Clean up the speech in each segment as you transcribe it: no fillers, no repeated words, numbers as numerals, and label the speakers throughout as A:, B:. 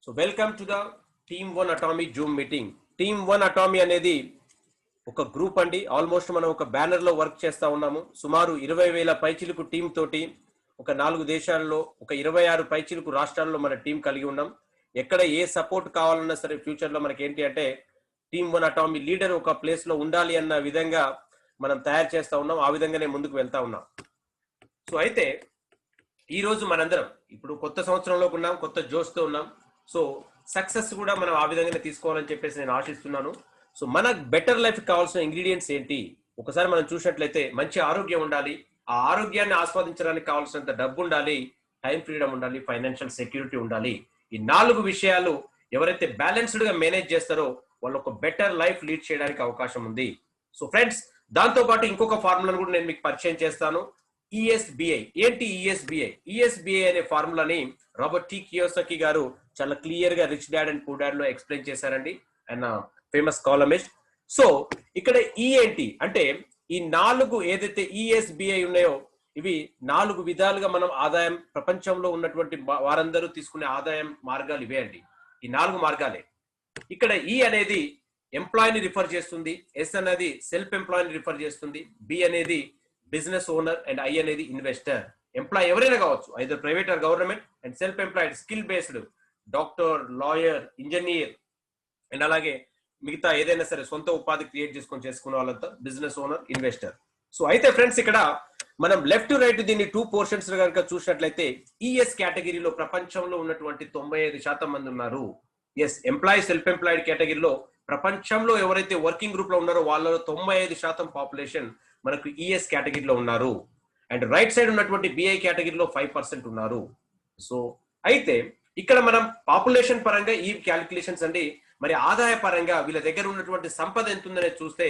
A: So welcome to the team one Atomy Zoom meeting. Team one Atomy అనేది ఒక group అండి. Almost మనం ఒక బ్యానర్ లో వర్క్ చేస్తా ఉన్నాము. సుమారు 20,000 పైచిలుకు టీం తోటి ఒక 4 దేశాల్లో ఒక 26 పైచిలుకు రాష్ట్రాల్లో మన టీం కలిగి ఉన్నాం. ఎక్కడ ఏ సపోర్ట్ కావాలన్నా సరే ఫ్యూచర్ లో మనకి ఏంటి అంటే టీమ్ వన్ అటామీ లీడర్ ఒక ప్లేస్ లో ఉండాలి అన్న విధంగా మనం తయారు చేస్తా ఉన్నాం. ఆ విధంగానే ముందుకు వెళ్తా ఉన్నాం. సో అయితే ఈ రోజు మనందరం ఇప్పుడు కొత్త సంవత్సరంలో ఉన్నాం, కొత్త జోష్తో ఉన్నాం. సో సక్సెస్ కూడా మనం ఆ విధంగానే తీసుకోవాలని చెప్పేసి నేను ఆశిస్తున్నాను. సో మన బెటర్ లైఫ్ కావాల్సిన ఇంగ్రీడియంట్స్ ఏంటి ఒకసారి మనం చూసినట్లయితే మంచి ఆరోగ్యం ఉండాలి, ఆ ఆరోగ్యాన్ని ఆస్వాదించడానికి కావాల్సినంత డబ్బు ఉండాలి, టైం ఫ్రీడమ్ ఉండాలి, ఫైనాన్షియల్ సెక్యూరిటీ ఉండాలి. ఈ 4 విషయాలు ఎవరైతే బ్యాలెన్స్డ్ గా మేనేజ్ చేస్తారో వాళ్ళు ఒక బెటర్ లైఫ్ లీడ్ చేయడానికి అవకాశం ఉంది. సో ఫ్రెండ్స్, దాంతో పాటు ఇంకొక ఫార్ములాను కూడా నేను మీకు పరిచయం చేస్తాను. ఈఎస్బిఐ ఏంటి? ఈఎస్బిఐ అనే ఫార్ములాని రాబర్ట్ టి కియోసాకి గారు చాలా క్లియర్ గా rich dad and poor dad లో ఎక్స్ప్లెయిన్ చేశారండి. ఆయన ఫేమస్ కాలమిస్ట్. సో ఇక్కడ ఏంటి అంటే ఈ 4 ఏదైతే ఈఎస్బిఐ ఉన్నాయో ఇవి 4 విధాలుగా మనం ఆదాయం ప్రపంచంలో ఉన్నటువంటి వారందరూ తీసుకునే ఆదాయం మార్గాలు ఇవే అండి. ఈ 4 మార్గాలే. ఇక్కడ ఈ అనేది ఎంప్లాయీని రిఫర్ చేస్తుంది, ఎస్ అనేది సెల్ఫ్ ఎంప్లాయీని రిఫర్ చేస్తుంది, బి అనేది బిజినెస్ ఓనర్ అండ్ ఐ అనేది ఇన్వెస్టర్. ఎంప్లాయ్ ఎవరైనా కావచ్చు, either private or government. And self employed skill based doctor, lawyer, engineer and అలాగే మిగతా ఏదైనా సరే సొంత ఉపాధి క్రియేట్ చేసుకునే వాళ్ళంతా బిజినెస్ ఓనర్, ఇన్వెస్టర్. సో అయితే ఫ్రెండ్స్, ఇక్కడ మనం లెఫ్ట్ టు రైట్ దీన్ని 2 పోర్షన్స్ కనుక చూసినట్లయితే ఈఎస్ కేటగిరీలో ప్రపంచంలో ఉన్నటువంటి 95% మంది ఉన్నారు. ఎస్, ఎంప్లాయీ సెల్ఫ్ ఎంప్లాయిడ్ కేటగిరీలో ప్రపంచంలో ఎవరైతే వర్కింగ్ గ్రూప్ లో ఉన్నారో వాళ్ళలో 95% పాపులేషన్ మనకు ఈఎస్ కేటగిరీలో ఉన్నారు. అండ్ రైట్ సైడ్ ఉన్నటువంటి బిఐ కేటగిరీలో 5% ఉన్నారు. సో అయితే ఇక్కడ మనం పాపులేషన్ పరంగా ఈ క్యాలిక్యులేషన్స్ అండి. మరి ఆదాయ పరంగా వీళ్ళ దగ్గర ఉన్నటువంటి సంపద ఎంత ఉందనే చూస్తే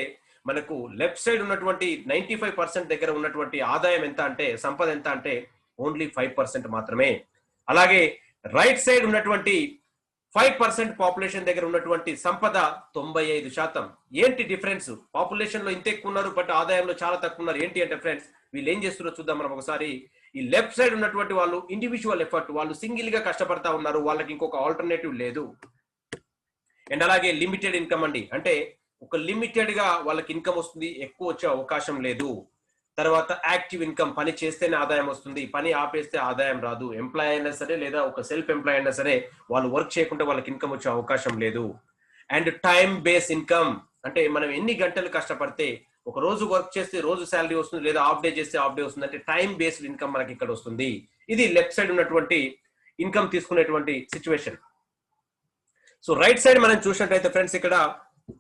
A: మనకు లెఫ్ట్ సైడ్ ఉన్నటువంటి 95% దగ్గర ఉన్నటువంటి ఆదాయం ఎంత అంటే, సంపద ఎంత అంటే ఓన్లీ 5% మాత్రమే. అలాగే రైట్ సైడ్ ఉన్నటువంటి 5% పాపులేషన్ దగ్గర ఉన్నటువంటి సంపద 95%. ఏంటి డిఫరెన్స్? పాపులేషన్ లో ఇంత ఎక్కువ ఉన్నారు బట్ ఆదాయంలో చాలా తక్కువ ఉన్నారు. ఏంటి అంటే ఫ్రెండ్స్, వీళ్ళు ఏం చేస్తున్నారో చూద్దాం మనం ఒకసారి. ఈ లెఫ్ట్ సైడ్ ఉన్నటువంటి వాళ్ళు ఇండివిజువల్ ఎఫర్ట్, వాళ్ళు సింగిల్ గా కష్టపడతా ఉన్నారు, వాళ్ళకి ఇంకొక ఆల్టర్నేటివ్ లేదు. అండ్ అలాగే లిమిటెడ్ ఇన్కమ్ అండి, అంటే ఒక లిమిటెడ్ గా వాళ్ళకి ఇన్కమ్ వస్తుంది, ఎక్కువ వచ్చే అవకాశం లేదు. తర్వాత యాక్టివ్ ఇన్కమ్, పని చేస్తేనే ఆదాయం వస్తుంది, పని ఆపేస్తే ఆదాయం రాదు. ఎంప్లాయ్ అయినా సరే లేదా ఒక సెల్ఫ్ ఎంప్లాయ్ అయినా సరే వాళ్ళు వర్క్ చేయకుంటే వాళ్ళకి ఇన్కమ్ వచ్చే అవకాశం లేదు. అండ్ టైం బేస్ ఇన్కమ్, అంటే మనం ఎన్ని గంటలు కష్టపడితే, ఒక రోజు వర్క్ చేస్తే రోజు శాలరీ వస్తుంది, లేదా హాఫ్ డే చేస్తే హాఫ్ డే వస్తుంది. అంటే టైం బేస్డ్ ఇన్కమ్ మనకి ఇక్కడ వస్తుంది. ఇది లెఫ్ట్ సైడ్ ఉన్నటువంటి ఇన్కమ్ తీసుకునేటువంటి సిచ్యువేషన్. సో రైట్ సైడ్ మనం చూసినట్టయితే ఫ్రెండ్స్, ఇక్కడ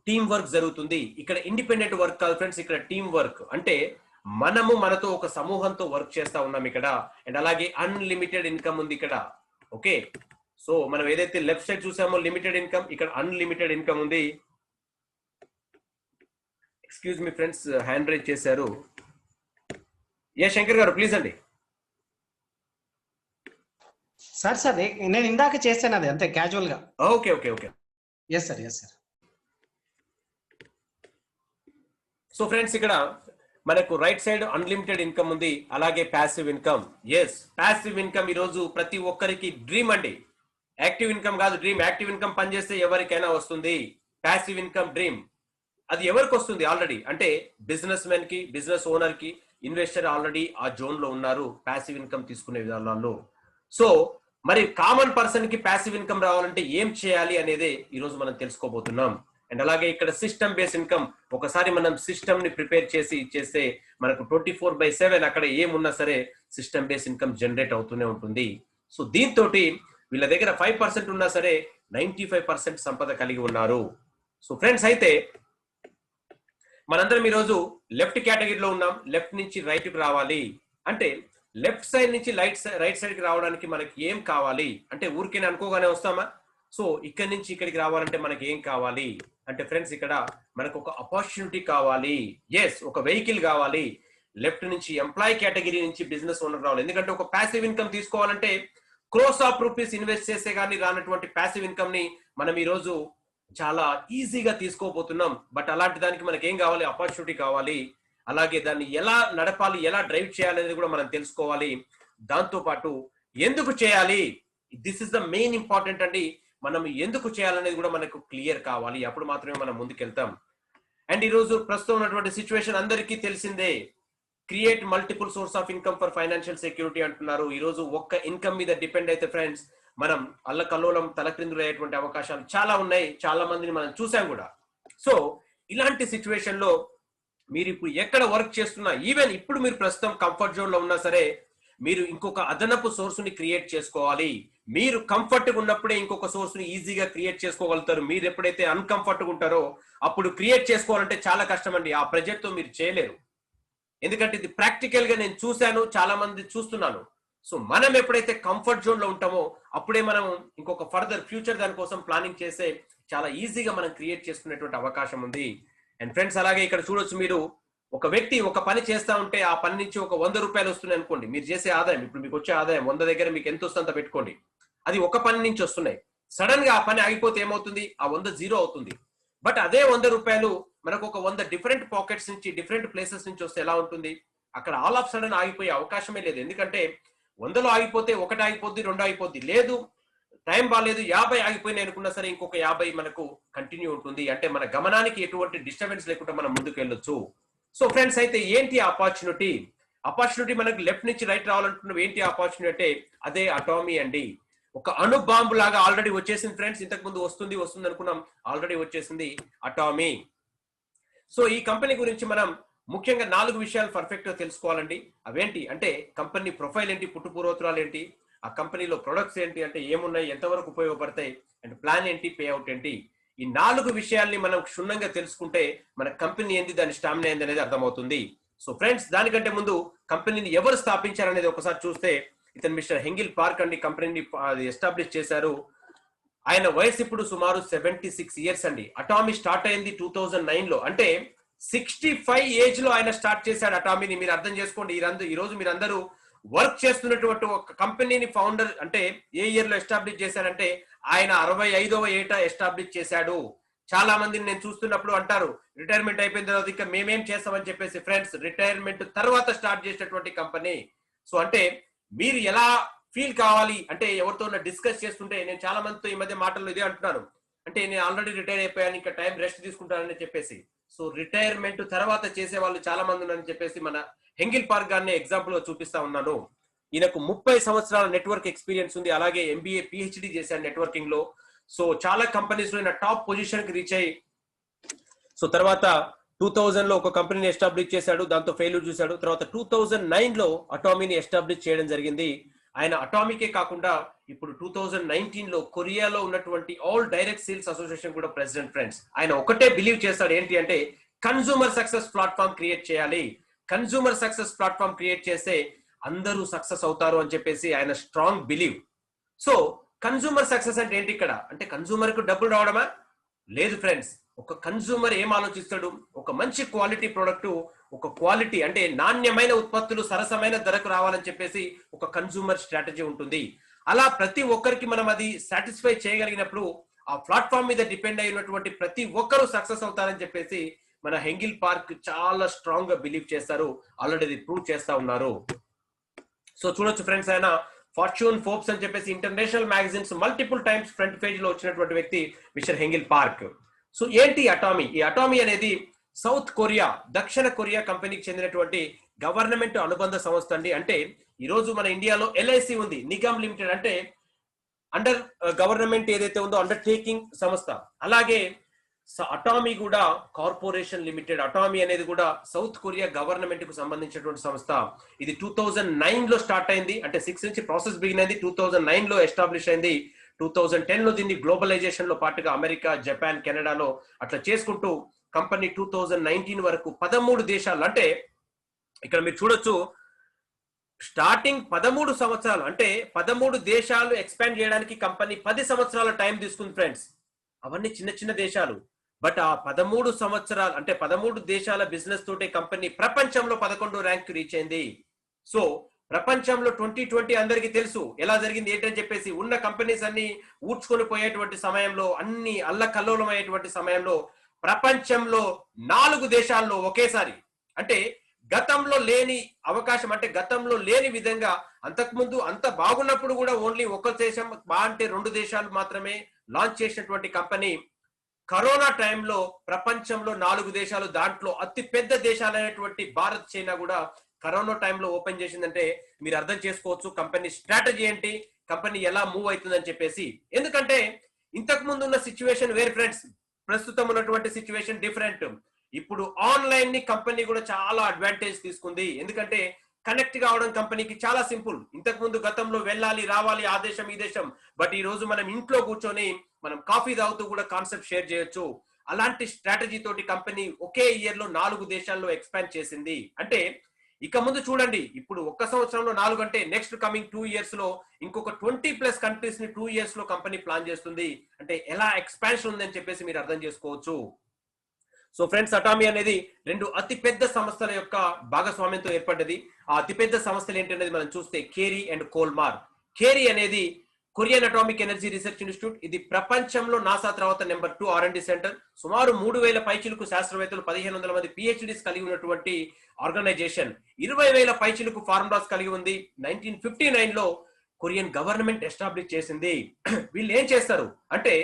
A: టీమ్ వర్క్ జరుగుతుంది. ఇక్కడ ఇండిపెండెంట్ వర్క్ కాదు ఫ్రెండ్స్, ఇక్కడ టీమ్ వర్క్. అంటే మనము మనతో ఒక సమూహంతో వర్క్ చేస్తా ఉన్నాం ఇక్కడ. అండ్ అలాగే అన్లిమిటెడ్ ఇన్కమ్ ఉంది ఇక్కడ. ఓకే, సో మనం ఏదైతే లెఫ్ట్ సైడ్ చూసామో లిమిటెడ్ ఇన్కమ్, ఇక్కడ అన్లిమిటెడ్ ఇన్కమ్ ఉంది. Excuse me friends, hand raise చేశారు. ఏ శంకర్ గారు ప్లీజ్ అండి.
B: సార్ నేను ఇందాక చేశాను, అది అంతే క్యాజువల్ గా.
A: Okay okay okay.
B: Yes sir, yes sir.
A: So friends, ఇక్కడ మనకు రైట్ సైడ్ అన్లిమిటెడ్ ఇన్కమ్ ఉంది, అలాగే passive income. Yes, passive income ఈ రోజు ప్రతి ఒక్కరికి డ్రీమ్ అండి. యాక్టివ్ ఇన్కమ్ కాదు, డ్రీమ్. యాక్టివ్ ఇన్కమ్ పనిచేస్తే ఎవరికైనా వస్తుంది. Passive income dream. అది ఎవరికి వస్తుంది ఆల్రెడీ అంటే బిజినెస్ మెన్ కి, బిజినెస్ ఓనర్ కి, ఇన్వెస్టర్ ఆల్రెడీ ఆ జోన్ లో ఉన్నారు ప్యాసివ్ ఇన్కమ్ తీసుకునే విధానాల్లో. సో మరి కామన్ పర్సన్ కి ప్యాసివ్ ఇన్కమ్ రావాలంటే ఏం చేయాలి అనేది ఈ రోజు మనం తెలుసుకోబోతున్నాం. అండ్ అలాగే ఇక్కడ సిస్టమ్ బేస్ ఇన్కమ్, ఒకసారి మనం సిస్టమ్ ని ప్రిపేర్ చేస్తే మనకు 24/7 అక్కడ ఏమున్నా సరే సిస్టమ్ బేస్ ఇన్కమ్ జనరేట్ అవుతూనే ఉంటుంది. సో దీంతో వీళ్ళ దగ్గర 5% ఉన్నా సరే 95% సంపద కలిగి ఉన్నారు. సో ఫ్రెండ్స్, అయితే మనందరం ఈరోజు లెఫ్ట్ కేటగిరీలో ఉన్నాం. లెఫ్ట్ నుంచి రైట్ కి రావాలి అంటే, లెఫ్ట్ సైడ్ నుంచి రైట్ సైడ్ కి రావడానికి మనకి ఏం కావాలి అంటే, ఊరికే అనుకోగానే వస్తామా? సో ఇక్కడి నుంచి ఇక్కడికి రావాలంటే మనకి ఏం కావాలి అంటే ఫ్రెండ్స్, ఇక్కడ మనకు ఒక ఆపర్చునిటీ కావాలి. ఎస్, ఒక వెహికల్ కావాలి. లెఫ్ట్ నుంచి ఎంప్లాయీ కేటగిరీ నుంచి బిజినెస్ ఓనర్ రావాలి. ఎందుకంటే ఒక ప్యాసివ్ ఇన్కమ్ తీసుకోవాలంటే క్రోర్స్ ఆఫ్ రూపీస్ ఇన్వెస్ట్ చేస్తే కానీ రానటువంటి ప్యాసివ్ ఇన్కమ్ ని మనం ఈ రోజు చాలా ఈజీగా తీసుకోబోతున్నాం. బట్ అలాంటి దానికి మనకి ఏం కావాలి? ఆపర్చునిటీ కావాలి. అలాగే దాన్ని ఎలా నడపాలి, ఎలా డ్రైవ్ చేయాలి అనేది కూడా మనం తెలుసుకోవాలి. దాంతో పాటు ఎందుకు చేయాలి, this is the main important అండి. మనం ఎందుకు చేయాలనేది కూడా మనకు క్లియర్ కావాలి. అప్పుడు మాత్రమే మనం ముందుకెళ్తాం. అండ్ ఈరోజు ప్రస్తుతం ఉన్నటువంటి సిచ్యువేషన్ అందరికీ తెలిసిందే. Create multiple source of income for financial security అంటున్నారు. ఈ రోజు ఒక్క ఇన్కమ్ మీద డిపెండ్ అయితే ఫ్రెండ్స్ మనం అల్లకల్లోలం తలక్రిందులు అయ్యేటువంటి అవకాశాలు చాలా ఉన్నాయి. చాలా మందిని మనం చూసాం కూడా. సో ఇలాంటి సిచ్యువేషన్ లో మీరు ఇప్పుడు ఎక్కడ వర్క్ చేస్తున్నా, ఈవెన్ ఇప్పుడు మీరు ప్రస్తుతం కంఫర్ట్ జోన్ లో ఉన్నా సరే, మీరు ఇంకొక అదనపు సోర్స్ ని క్రియేట్ చేసుకోవాలి. మీరు కంఫర్ట్ గా ఉన్నప్పుడే ఇంకొక సోర్స్ ని ఈజీగా క్రియేట్ చేసుకోగలుగుతారు. మీరు ఎప్పుడైతే అన్కంఫర్ట్ గా ఉంటారో అప్పుడు క్రియేట్ చేసుకోవాలంటే చాలా కష్టం అండి. ఆ ప్రెజర్ తో మీరు చేయలేరు. ఎందుకంటే ఇది ప్రాక్టికల్ గా నేను చూశాను, చాలా మంది చూస్తున్నాను. సో మనం ఎప్పుడైతే కంఫర్ట్ జోన్ లో ఉంటామో అప్పుడే మనం ఇంకొక ఫర్దర్ ఫ్యూచర్ దానికోసం ప్లానింగ్ చేస్తే చాలా ఈజీగా మనం క్రియేట్ చేసుకునేటువంటి అవకాశం ఉంది. అండ్ ఫ్రెండ్స్ అలాగే ఇక్కడ చూడొచ్చు, మీరు ఒక వ్యక్తి ఒక పని చేస్తా ఉంటే ఆ పని నుంచి ఒక 100 రూపాయలు వస్తున్నాయి అనుకోండి. మీరు చేసే ఆదాయం, ఇప్పుడు మీకు వచ్చే ఆదాయం 100 దగ్గర మీకు ఎంత వస్తుందో అంత పెట్టుకోండి. అది ఒక పని నుంచి వస్తున్నాయి. సడన్ గా ఆ పని ఆగిపోతే ఏమవుతుంది? ఆ 100 జీరో అవుతుంది. బట్ అదే 100 రూపాయలు మనకు ఒక 100 డిఫరెంట్ పాకెట్స్ నుంచి, డిఫరెంట్ ప్లేసెస్ నుంచి వస్తే ఎలా ఉంటుంది? అక్కడ ఆల్ ఆఫ్ సడన్ ఆగిపోయే అవకాశమే లేదు. ఎందుకంటే 100లో ఆగిపోతే 1 ఆగిపోద్ది, 2 ఆగిపోద్ది. లేదు టైం బాగాలేదు 50 ఆగిపోయినాయి అనుకున్నా సరే ఇంకొక 50 మనకు కంటిన్యూ ఉంటుంది. అంటే మన గమనానికి ఎటువంటి డిస్టర్బెన్స్ లేకుండా మనం ముందుకు వెళ్ళొచ్చు. సో ఫ్రెండ్స్ అయితే ఏంటి ఆపర్చునిటీ? ఆపర్చునిటీ మనకు లెఫ్ట్ నుంచి రైట్ రావాలనుకున్నాం. ఏంటి ఆపర్చునిటీ అంటే అదే అటామీ అండి. ఒక అణు బాంబు లాగా ఆల్రెడీ వచ్చేసింది ఫ్రెండ్స్. ఇంతకు ముందు వస్తుంది అనుకున్నాం, ఆల్రెడీ వచ్చేసింది అటామీ. సో ఈ కంపెనీ గురించి మనం ముఖ్యంగా 4 విషయాలు పర్ఫెక్ట్ గా తెలుసుకోవాలండి. అవేంటి అంటే కంపెనీ ప్రొఫైల్ ఏంటి, పుట్టుపూర్వోత్తరాలు ఏంటి, ఆ కంపెనీలో ప్రొడక్ట్స్ ఏంటి, అంటే ఏమున్నాయి, ఎంతవరకు ఉపయోగపడతాయి, అండ్ ప్లాన్ ఏంటి, పే అవుట్ ఏంటి. ఈ 4 విషయాల్ని మనం క్షుణ్ణంగా తెలుసుకుంటే మన కంపెనీ ఏంటి, దాని స్టామినా ఏంటి అనేది అర్థమవుతుంది. సో ఫ్రెండ్స్ దానికంటే ముందు కంపెనీని ఎవరు స్థాపించారనేది ఒకసారి చూస్తే, ఇతను మిస్టర్ హెంగిల్ పార్క్ అండి కంపెనీని ఎస్టాబ్లిష్ చేశారు. ఆయన వయసు ఇప్పుడు సుమారు 76 ఇయర్స్ అండి. అటామీ స్టార్ట్ అయింది 2009లో. అంటే 65 ఏజ్ లో ఆయన స్టార్ట్ చేశాడు అటామీని. మీరు అర్థం చేసుకోండి. ఈ రోజు మీరందరూ వర్క్ చేస్తున్నటువంటి ఒక కంపెనీని ఫౌండర్ అంటే ఏ ఇయర్ లో ఎస్టాబ్లిష్ చేశారంటే ఆయన 65వ ఏట ఎస్టాబ్లిష్ చేశాడు. చాలా మందిని నేను చూస్తున్నప్పుడు అంటారు రిటైర్మెంట్ అయిపోయిన తర్వాత ఇంకా మేమేం చేస్తామని చెప్పేసి. ఫ్రెండ్స్ రిటైర్మెంట్ తర్వాత స్టార్ట్ చేసినటువంటి కంపెనీ. సో అంటే మీరు ఎలా ఫీల్ కావాలి అంటే ఎవరితో డిస్కస్ చేస్తుంటే, నేను చాలా మందితో ఈ మధ్య మాటల్లో ఇదే అంటున్నాను, అంటే నేను ఆల్రెడీ రిటైర్ అయిపోయాను, ఇంకా టైం రెస్ట్ తీసుకుంటానని చెప్పేసి. సో రిటైర్మెంట్ తర్వాత చేసే వాళ్ళు చాలా మంది ఉన్నారని చెప్పేసి మన హెంగిల్ పార్క్ గారిని ఎగ్జాంపుల్ గా చూపిస్తా ఉన్నాను. ఈయనకు 30 సంవత్సరాల నెట్వర్క్ ఎక్స్పీరియన్స్ ఉంది. అలాగే MBA PhD చేశాడు నెట్వర్కింగ్ లో. సో చాలా కంపెనీస్ లో ఈయన టాప్ పొజిషన్ కి రీచ్ అయ్యి, సో తర్వాత 2000 లో ఒక కంపెనీని ఎస్టాబ్లిష్ చేశాడు. దాంతో ఫెయిల్యూర్ చూశాడు. తర్వాత 2009 లో అటామీని ఎస్టాబ్లిష్ చేయడం జరిగింది. ఆయన అటామికే కాకుండా ఇప్పుడు 2019 లో కొరియాలో ఉన్నటువంటి ఆల్ డైరెక్ట్ సేల్స్ అసోసియేషన్ కూడా ప్రెసిడెంట్. ఫ్రెండ్స్ ఆయన ఒకటే బిలీవ్ చేస్తాడు, ఏంటి అంటే కన్సూమర్ సక్సెస్ ప్లాట్ఫామ్ క్రియేట్ చేయాలి. కన్సూమర్ సక్సెస్ ప్లాట్ఫామ్ క్రియేట్ చేస్తే అందరూ సక్సెస్ అవుతారు అని చెప్పేసి ఆయన strong believe. So consumer success అంటే ఏంటి ఇక్కడ? అంటే కన్సూమర్ కు డబ్బులు రావడమా? లేదు ఫ్రెండ్స్. ఒక కన్సూమర్ ఏం ఆలోచిస్తాడు? ఒక మంచి క్వాలిటీ ప్రోడక్ట్, ఒక క్వాలిటీ అంటే నాణ్యమైన ఉత్పత్తులు సరసమైన ధరకు రావాలని చెప్పేసి ఒక కన్సూమర్ స్ట్రాటజీ ఉంటుంది. అలా ప్రతి ఒక్కరికి మనం అది సాటిస్ఫై చేయగలిగినప్పుడు ఆ ప్లాట్ఫామ్ మీద డిపెండ్ అయినటువంటి ప్రతి ఒక్కరూ సక్సెస్ అవుతారని చెప్పేసి మన హెంగిల్ పార్క్ చాలా స్ట్రాంగ్ గా బిలీవ్ చేస్తారు. ఆల్రెడీ ప్రూవ్ చేస్తా ఉన్నారు. సో చూడొచ్చు ఫ్రెండ్స్, ఆయన ఫార్చ్యూన్, ఫోర్బ్స్ అని చెప్పేసి international magazines multiple times front page లో వచ్చినటువంటి వ్యక్తి మిస్టర్ హెంగిల్ పార్క్. సో ఏంటి అటామీ? ఈ అటామీ అనేది సౌత్ కొరియా, దక్షిణ కొరియా కంపెనీకి చెందినటువంటి గవర్నమెంట్ అనుబంధ సంస్థ అండి. అంటే ఈ రోజు మన ఇండియాలో LIC ఉంది, నిగమ్ లిమిటెడ్, అంటే అండర్ గవర్నమెంట్ ఏదైతే ఉందో అండర్టేకింగ్ సంస్థ. అలాగే అటామీ కూడా కార్పొరేషన్ లిమిటెడ్. అటామీ అనేది కూడా సౌత్ కొరియా గవర్నమెంట్ కు సంబంధించినటువంటి సంస్థ. ఇది 2009 లో స్టార్ట్ అయింది. అంటే 6 నుంచి ప్రాసెస్ బిగిన్ అయింది. 2009 లో ఎస్టాబ్లిష్ అయింది. 2010 లో దీన్ని గ్లోబలైజేషన్ లో పాటుగా అమెరికా, జపాన్, కెనడాలో అట్లా చేసుకుంటూ కంపెనీ 2019 వరకు 13 దేశాలు, అంటే ఇక్కడ మీరు చూడొచ్చు స్టార్టింగ్ 13 సంవత్సరాలు, అంటే 13 దేశాలు ఎక్స్పాండ్ చేయడానికి కంపెనీ 10 సంవత్సరాల టైం తీసుకుంది ఫ్రెండ్స్. అవన్నీ చిన్న చిన్న దేశాలు. బట్ ఆ 13 సంవత్సరాలు అంటే 13 దేశాల బిజినెస్ తోటే కంపెనీ ప్రపంచంలో 11వ ర్యాంక్ రీచ్ అయింది. సో ప్రపంచంలో 2020 అందరికీ తెలుసు ఎలా జరిగింది ఏంటని చెప్పేసి. ఉన్న కంపెనీస్ అన్ని ఊడ్చుకొని పోయేటువంటి సమయంలో, అన్ని అల్లకల్లోలమయ్యేటువంటి సమయంలో ప్రపంచంలో 4 దేశాల్లో ఒకేసారి, అంటే గతంలో లేని అవకాశం, అంటే గతంలో లేని విధంగా, అంతకుముందు అంత బాగున్నప్పుడు కూడా ఓన్లీ ఒక దేశం అంటే 2 దేశాలు మాత్రమే లాంచ్ చేసినటువంటి కంపెనీ. కరోనా టైంలో ప్రపంచంలో 4 దేశాలు, దాంట్లో అతి పెద్ద దేశాలైనటువంటి భారత్, చైనా కూడా కరోనా టైంలో ఓపెన్ చేసిందంటే మీరు అర్థం చేసుకోవచ్చు కంపెనీ స్ట్రాటజీ ఏంటి, కంపెనీ ఎలా మూవ్ అవుతుందని చెప్పేసి. ఎందుకంటే ఇంతకు ముందు ఉన్న సిచ్యువేషన్ వేర్ ఫ్రెండ్స్, ప్రస్తుతం ఉన్నటువంటి సిచ్యువేషన్ డిఫరెంట్. ఇప్పుడు ఆన్లైన్ ని కంపెనీ కూడా చాలా అడ్వాంటేజ్ తీసుకుంది. ఎందుకంటే కనెక్ట్ కావడం కంపెనీకి చాలా సింపుల్. ఇంతకు ముందు గతంలో వెళ్ళాలి రావాలి ఆ దేశం ఈ దేశం, బట్ ఈ రోజు మనం ఇంట్లో కూర్చొని మనం కాఫీ తాగుతూ కూడా కాన్సెప్ట్ షేర్ చేయొచ్చు. అలాంటి స్ట్రాటజీ తోటి కంపెనీ ఒకే ఇయర్ లో 4 దేశాల్లో ఎక్స్పాండ్ చేసింది. అంటే ఇక ముందు చూడండి, ఇప్పుడు 1 సంవత్సరంలో 4 అంటే నెక్స్ట్ కమింగ్ 2 ఇయర్స్ లో ఇంకొక 20+ కంట్రీస్ ని 2 ఇయర్స్ లో కంపెనీ ప్లాన్ చేస్తుంది. అంటే ఎలా ఎక్స్పాన్షన్ ఉందని చెప్పేసి మీరు అర్థం చేసుకోవచ్చు. సో ఫ్రెండ్స్, అటామీ అనేది 2 అతిపెద్ద సంస్థల యొక్క భాగస్వామ్యంతో ఏర్పడ్డది. ఆ అతిపెద్ద సంస్థలు ఏంటనేది మనం చూస్తే కేరీ అండ్ కోల్మార్. కేరీ అనేది Korean atomic energy research institute. ఇది ప్రపంచంలో నాసా తర్వాత నెంబర్ 2 R&D సెంటర్. సుమారు 3000 పైచిలకు శాస్త్రవేత్తలు, 1500 మంది PhDs కలిగి ఉన్నటువంటి ఆర్గనైజేషన్. 20,000 పైచిలకు ఫార్ములాస్ కలిగి ఉంది. 1959 లో కొరియన్ గవర్నమెంట్ ఎస్టాబ్లిష్ చేసింది. వీళ్ళు ఏం చేస్తారు అంటే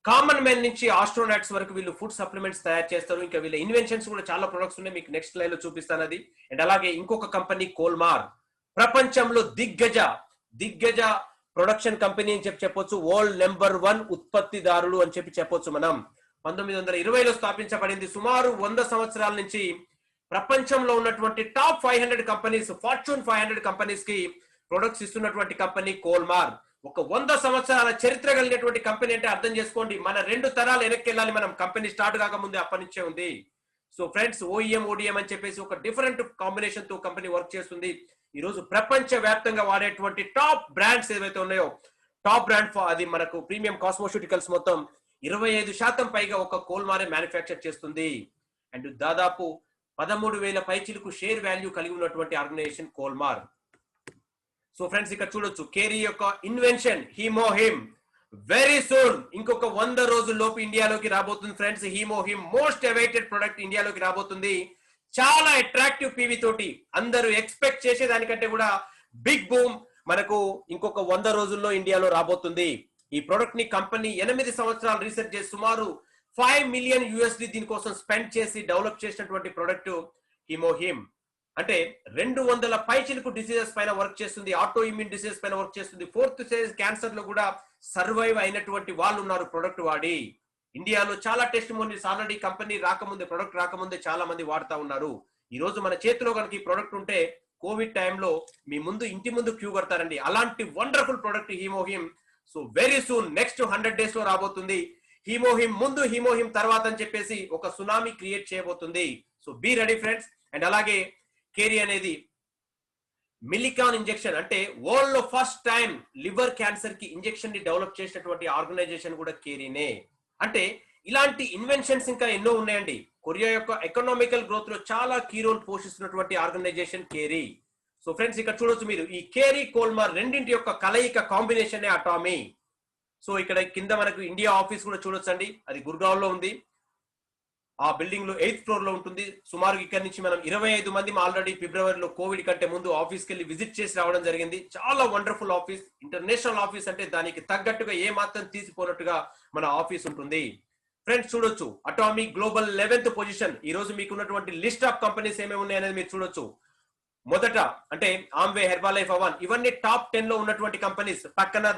A: కామన్ మ్యాన్ నుంచి ఆస్ట్రోనాట్స్ వరకు వీళ్ళు ఫుడ్ సప్లిమెంట్స్ తయారు చేస్తారు. ఇంకా వీళ్ళ ఇన్వెన్షన్స్ కూడా చాలా ప్రొడక్ట్స్ ఉన్నాయి, మీకు నెక్స్ట్ స్లైడ్ లో చూపిస్తాను అది. అండ్ అలాగే ఇంకొక కంపెనీ కోల్మార్, ప్రపంచంలో దిగ్గజ ప్రొడక్షన్ కంపెనీ అని చెప్పొచ్చు. వరల్డ్ నెంబర్ 1 ఉత్పత్తిదారులు అని చెప్పొచ్చు మనం. 1920లో స్థాపించబడింది. సుమారు 100 సంవత్సరాల నుంచి ప్రపంచంలో ఉన్నటువంటి టాప్ 500 కంపెనీస్, ఫార్చ్యూన్ 500 కంపెనీస్ కి ప్రొడక్ట్స్ ఇస్తున్నటువంటి కంపెనీ కోల్మార్. ఒక 100 సంవత్సరాల చరిత్ర కలిగినటువంటి కంపెనీ అంటే అర్థం చేసుకోండి, మన 2 తరాలు వెనక్కి వెళ్ళాలి మనం. కంపెనీ స్టార్ట్ కాకముందే అప్పటి నుంచే ఉంది. సో ఫ్రెండ్స్, OEM ODM అని చెప్పేసి ఒక డిఫరెంట్ కాంబినేషన్ తో కంపెనీ వర్క్ చేస్తుంది. ఈ రోజు ప్రపంచ వ్యాప్తంగా వాడేటువంటి టాప్ బ్రాండ్స్ ఏవైతే ఉన్నాయో, టాప్ బ్రాండ్ అది మనకు ప్రీమియం కాస్మోస్యూటికల్స్ మొత్తం 25% పైగా ఒక కోల్మారే మ్యానుఫ్యాక్చర్ చేస్తుంది. అండ్ దాదాపు 13,000 పైచిలకు షేర్ వాల్యూ కలిగి ఉన్నటువంటి ఆర్గనైజేషన్ కోల్మార్. సో ఫ్రెండ్స్, ఇక్కడ చూడొచ్చు కేరీ యొక్క ఇన్వెన్షన్ హీమోహిమ్. వెరీ సూన్ ఇంకొక 100 రోజుల్లోపు ఇండియాలోకి రాబోతుంది ఫ్రెండ్స్. హీమోహిమ్ మోస్ట్ అవైటెడ్ ప్రొడక్ట్ ఇండియాలోకి రాబోతుంది. చాలా అట్రాక్టివ్ పీవీ తోటి అందరూ ఎక్స్పెక్ట్ చేసేదానికంటే కూడా బిగ్ బూమ్ మనకు ఇంకొక 100 రోజుల్లో ఇండియాలో రాబోతుంది. ఈ ప్రొడక్ట్ ని కంపెనీ 8 సంవత్సరాలు రీసెర్చ్ చేసి సుమారు $5 మిలియన్ దీనికోసం స్పెండ్ చేసి డెవలప్ చేసినటువంటి ప్రొడక్ట్ హీమోహిమ్. అంటే 200 పైచిలకు డిసీజెస్ పైన వర్క్ చేస్తుంది, ఆటో ఇమ్యూన్ డిసీజెస్ పైన వర్క్ చేస్తుంది. 4th స్టేజ్ క్యాన్సర్ లో కూడా సర్వైవ్ అయినటువంటి వాళ్ళు ఉన్నారు ప్రొడక్ట్ వాడి. ఇండియాలో చాలా టెస్టిమోనీస్ ఆల్రెడీ కంపెనీ రాకముందే, ప్రొడక్ట్ రాకముందే చాలా మంది వాడుతా ఉన్నారు. ఈ రోజు మన చేతిలో కనుక ఈ ప్రొడక్ట్ ఉంటే కోవిడ్ టైంలో మీ ముందు ఇంటి ముందు క్యూ కడతారండి. అలాంటి wonderful product Hemohim. So very soon next 100 days లో రాబోతుంది. హీమోహిమ్ ముందు హీమోహిమ్ తర్వాత అని చెప్పేసి ఒక సునామీ క్రియేట్ చేయబోతుంది. So be ready friends. And అలాగే కేరీ అనేది మిలికాన్ ఇంజెక్షన్, అంటే వరల్డ్ లో ఫస్ట్ టైం లివర్ క్యాన్సర్ కి ఇంజెక్షన్ ని డెవలప్ చేసినటువంటి ఆర్గనైజేషన్ కూడా కేరీనే. అంటే ఇలాంటి ఇన్వెన్షన్స్ ఇంకా ఎన్నో ఉన్నాయండి. కొరియా యొక్క ఎకనామికల్ గ్రోత్ లో చాలా కీ రోల్ పోషిస్తున్నటువంటి ఆర్గనైజేషన్ కేరీ. సో ఫ్రెండ్స్, ఇక్కడ చూడొచ్చు మీరు ఈ కేరీ కోల్మార్ రెండింటి యొక్క కలయిక కాంబినేషన్ అటామీ. సో ఇక్కడ కింద మనకు ఇండియా ఆఫీస్ కూడా చూడొచ్చు అండి, అది గుర్గావ్ లో ఉంది. ఆ బిల్డింగ్ లో 8th ఫ్లోర్ లో ఉంటుంది. సుమారు ఇక్కడ నుంచి మనం 25 మంది ఆల్రెడీ ఫిబ్రవరిలో కోవిడ్ కంటే ముందు ఆఫీస్కి వెళ్ళి విజిట్ చేసి రావడం జరిగింది. చాలా వండర్ఫుల్ ఆఫీస్, ఇంటర్నేషనల్ ఆఫీస్, అంటే దానికి తగ్గట్టుగా ఏ మాత్రం తీసిపోనట్టుగా మన ఆఫీస్ ఉంటుంది. ఫ్రెండ్స్ చూడొచ్చు, అటామిక్ గ్లోబల్ 11th పొజిషన్. ఈ రోజు మీకు ఉన్నటువంటి లిస్ట్ ఆఫ్ కంపెనీస్ ఏమేమి ఉన్నాయనేది మీరు చూడొచ్చు. మొదట అంటే ఆమ్వే, హెర్బాలైఫ్, అవన్, ఇవన్నీ టాప్ 10 లో ఉన్నటువంటి కంపెనీస్.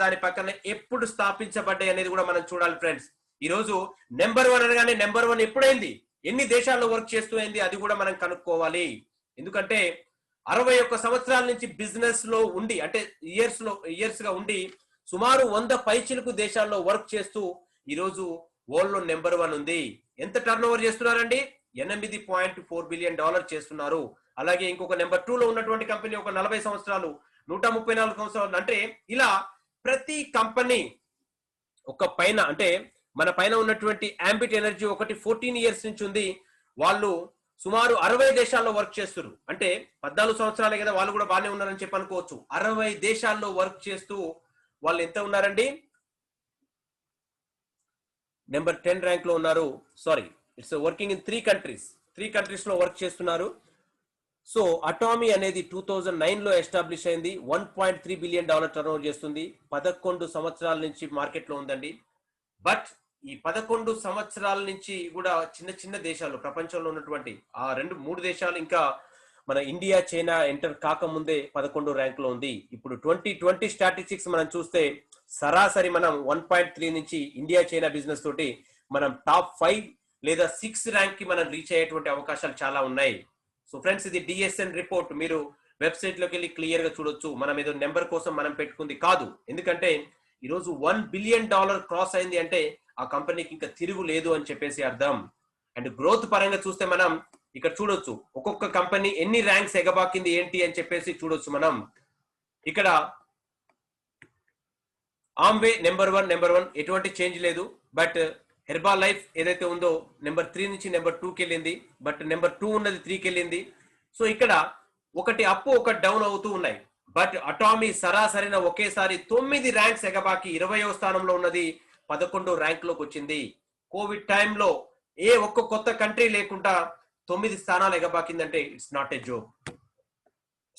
A: దాని పక్కన ఎప్పుడు స్థాపించబడ్డాయి అనేది కూడా మనం చూడాలి ఫ్రెండ్స్. ఈ రోజు నెంబర్ 1 అనగానే నెంబర్ 1 ఎప్పుడైంది, ఎన్ని దేశాల్లో వర్క్ చేస్తూ అయింది, అది కూడా మనం కనుక్కోవాలి. ఎందుకంటే 61 సంవత్సరాల నుంచి బిజినెస్ లో ఉండి, అంటే ఇయర్స్ గా ఉండి సుమారు 100 పైచిలకు దేశాల్లో వర్క్ చేస్తూ ఈ రోజు వరల్డ్ లో నెంబర్ 1 ఉంది. ఎంత టర్న్ ఓవర్ చేస్తున్నారండి? $8.4 బిలియన్ చేస్తున్నారు. అలాగే ఇంకొక నెంబర్ 2 లో ఉన్నటువంటి కంపెనీ ఒక 40 సంవత్సరాలు, 134 సంవత్సరాలు. అంటే ఇలా ప్రతి కంపెనీ ఒక పైన, అంటే మన పైన ఉన్నటువంటి ఆంబిట్ ఎనర్జీ ఒకటి 14 ఇయర్స్ నుంచి ఉంది. వాళ్ళు సుమారు 60 దేశాల్లో వర్క్ చేస్తారు. అంటే 14 సంవత్సరాలే కదా, వాళ్ళు కూడా బాగానే ఉన్నారని చెప్పి అనుకోవచ్చు. 60 దేశాల్లో వర్క్ చేస్తూ వాళ్ళు ఎంత ఉన్నారండి? నెంబర్ 10 ర్యాంక్ లో ఉన్నారు. Sorry, it's working in 3 countries లో వర్క్ చేస్తున్నారు. సో అటామీ అనేది 2009 లో ఎస్టాబ్లిష్ అయింది. $1.3 బిలియన్ టర్న్ ఓవర్ చేస్తుంది. 11 సంవత్సరాల నుంచి మార్కెట్ లో ఉందండి. బట్ ఈ 11 సంవత్సరాల నుంచి కూడా చిన్న చిన్న దేశాలు ప్రపంచంలో ఉన్నటువంటి ఆ 2-3 దేశాలు ఇంకా మన ఇండియా చైనా ఎంటర్ కాకముందే 11 ర్యాంక్ లో ఉంది. ఇప్పుడు 2020 స్టాటిస్టిక్స్ మనం చూస్తే సరాసరి మనం 1.3 నుంచి ఇండియా చైనా బిజినెస్ తోటి మనం టాప్ 5 లేదా 6 ర్యాంక్ కి మనం రీచ్ అయ్యేటువంటి అవకాశాలు చాలా ఉన్నాయి. సో ఫ్రెండ్స్, ఇది డిఎస్ఎన్ రిపోర్ట్. మీరు వెబ్సైట్ లోకి వెళ్ళి క్లియర్ గా చూడొచ్చు. మనం ఏదో నెంబర్ కోసం మనం పెట్టుకుంది కాదు. ఎందుకంటే ఈరోజు $1 బిలియన్ క్రాస్ అయింది అంటే ఆ కంపెనీకి ఇంకా తిరుగు లేదు అని చెప్పేసి అర్థం. అండ్ గ్రోత్ పరంగా చూస్తే మనం ఇక్కడ చూడొచ్చు ఒక్కొక్క కంపెనీ ఎన్ని ర్యాంక్స్ ఎగబాకింది ఏంటి అని చెప్పేసి చూడొచ్చు. మనం ఇక్కడ ఆమ్వే నెంబర్ వన్ ఎటువంటి చేంజ్ లేదు. బట్ హెర్బా లైఫ్ ఏదైతే ఉందో నెంబర్ 3 నుంచి నెంబర్ 2కి వెళ్ళింది. బట్ నెంబర్ 2 ఉన్నది 3కి వెళ్ళింది. సో ఇక్కడ ఒకటి అప్ ఒకటి డౌన్ అవుతూ ఉన్నాయి. బట్ అటామీ సరాసరిన ఒకేసారి 9 ర్యాంక్స్ ఎగబాకి 20వ స్థానంలో ఉన్నది 11 ర్యాంక్ లోకి వచ్చింది. కోవిడ్ టైంలో ఏ ఒక్క కొత్త కంట్రీ లేకుండా 9 స్థానాలు ఎగబాకిందంటే it's not a joke.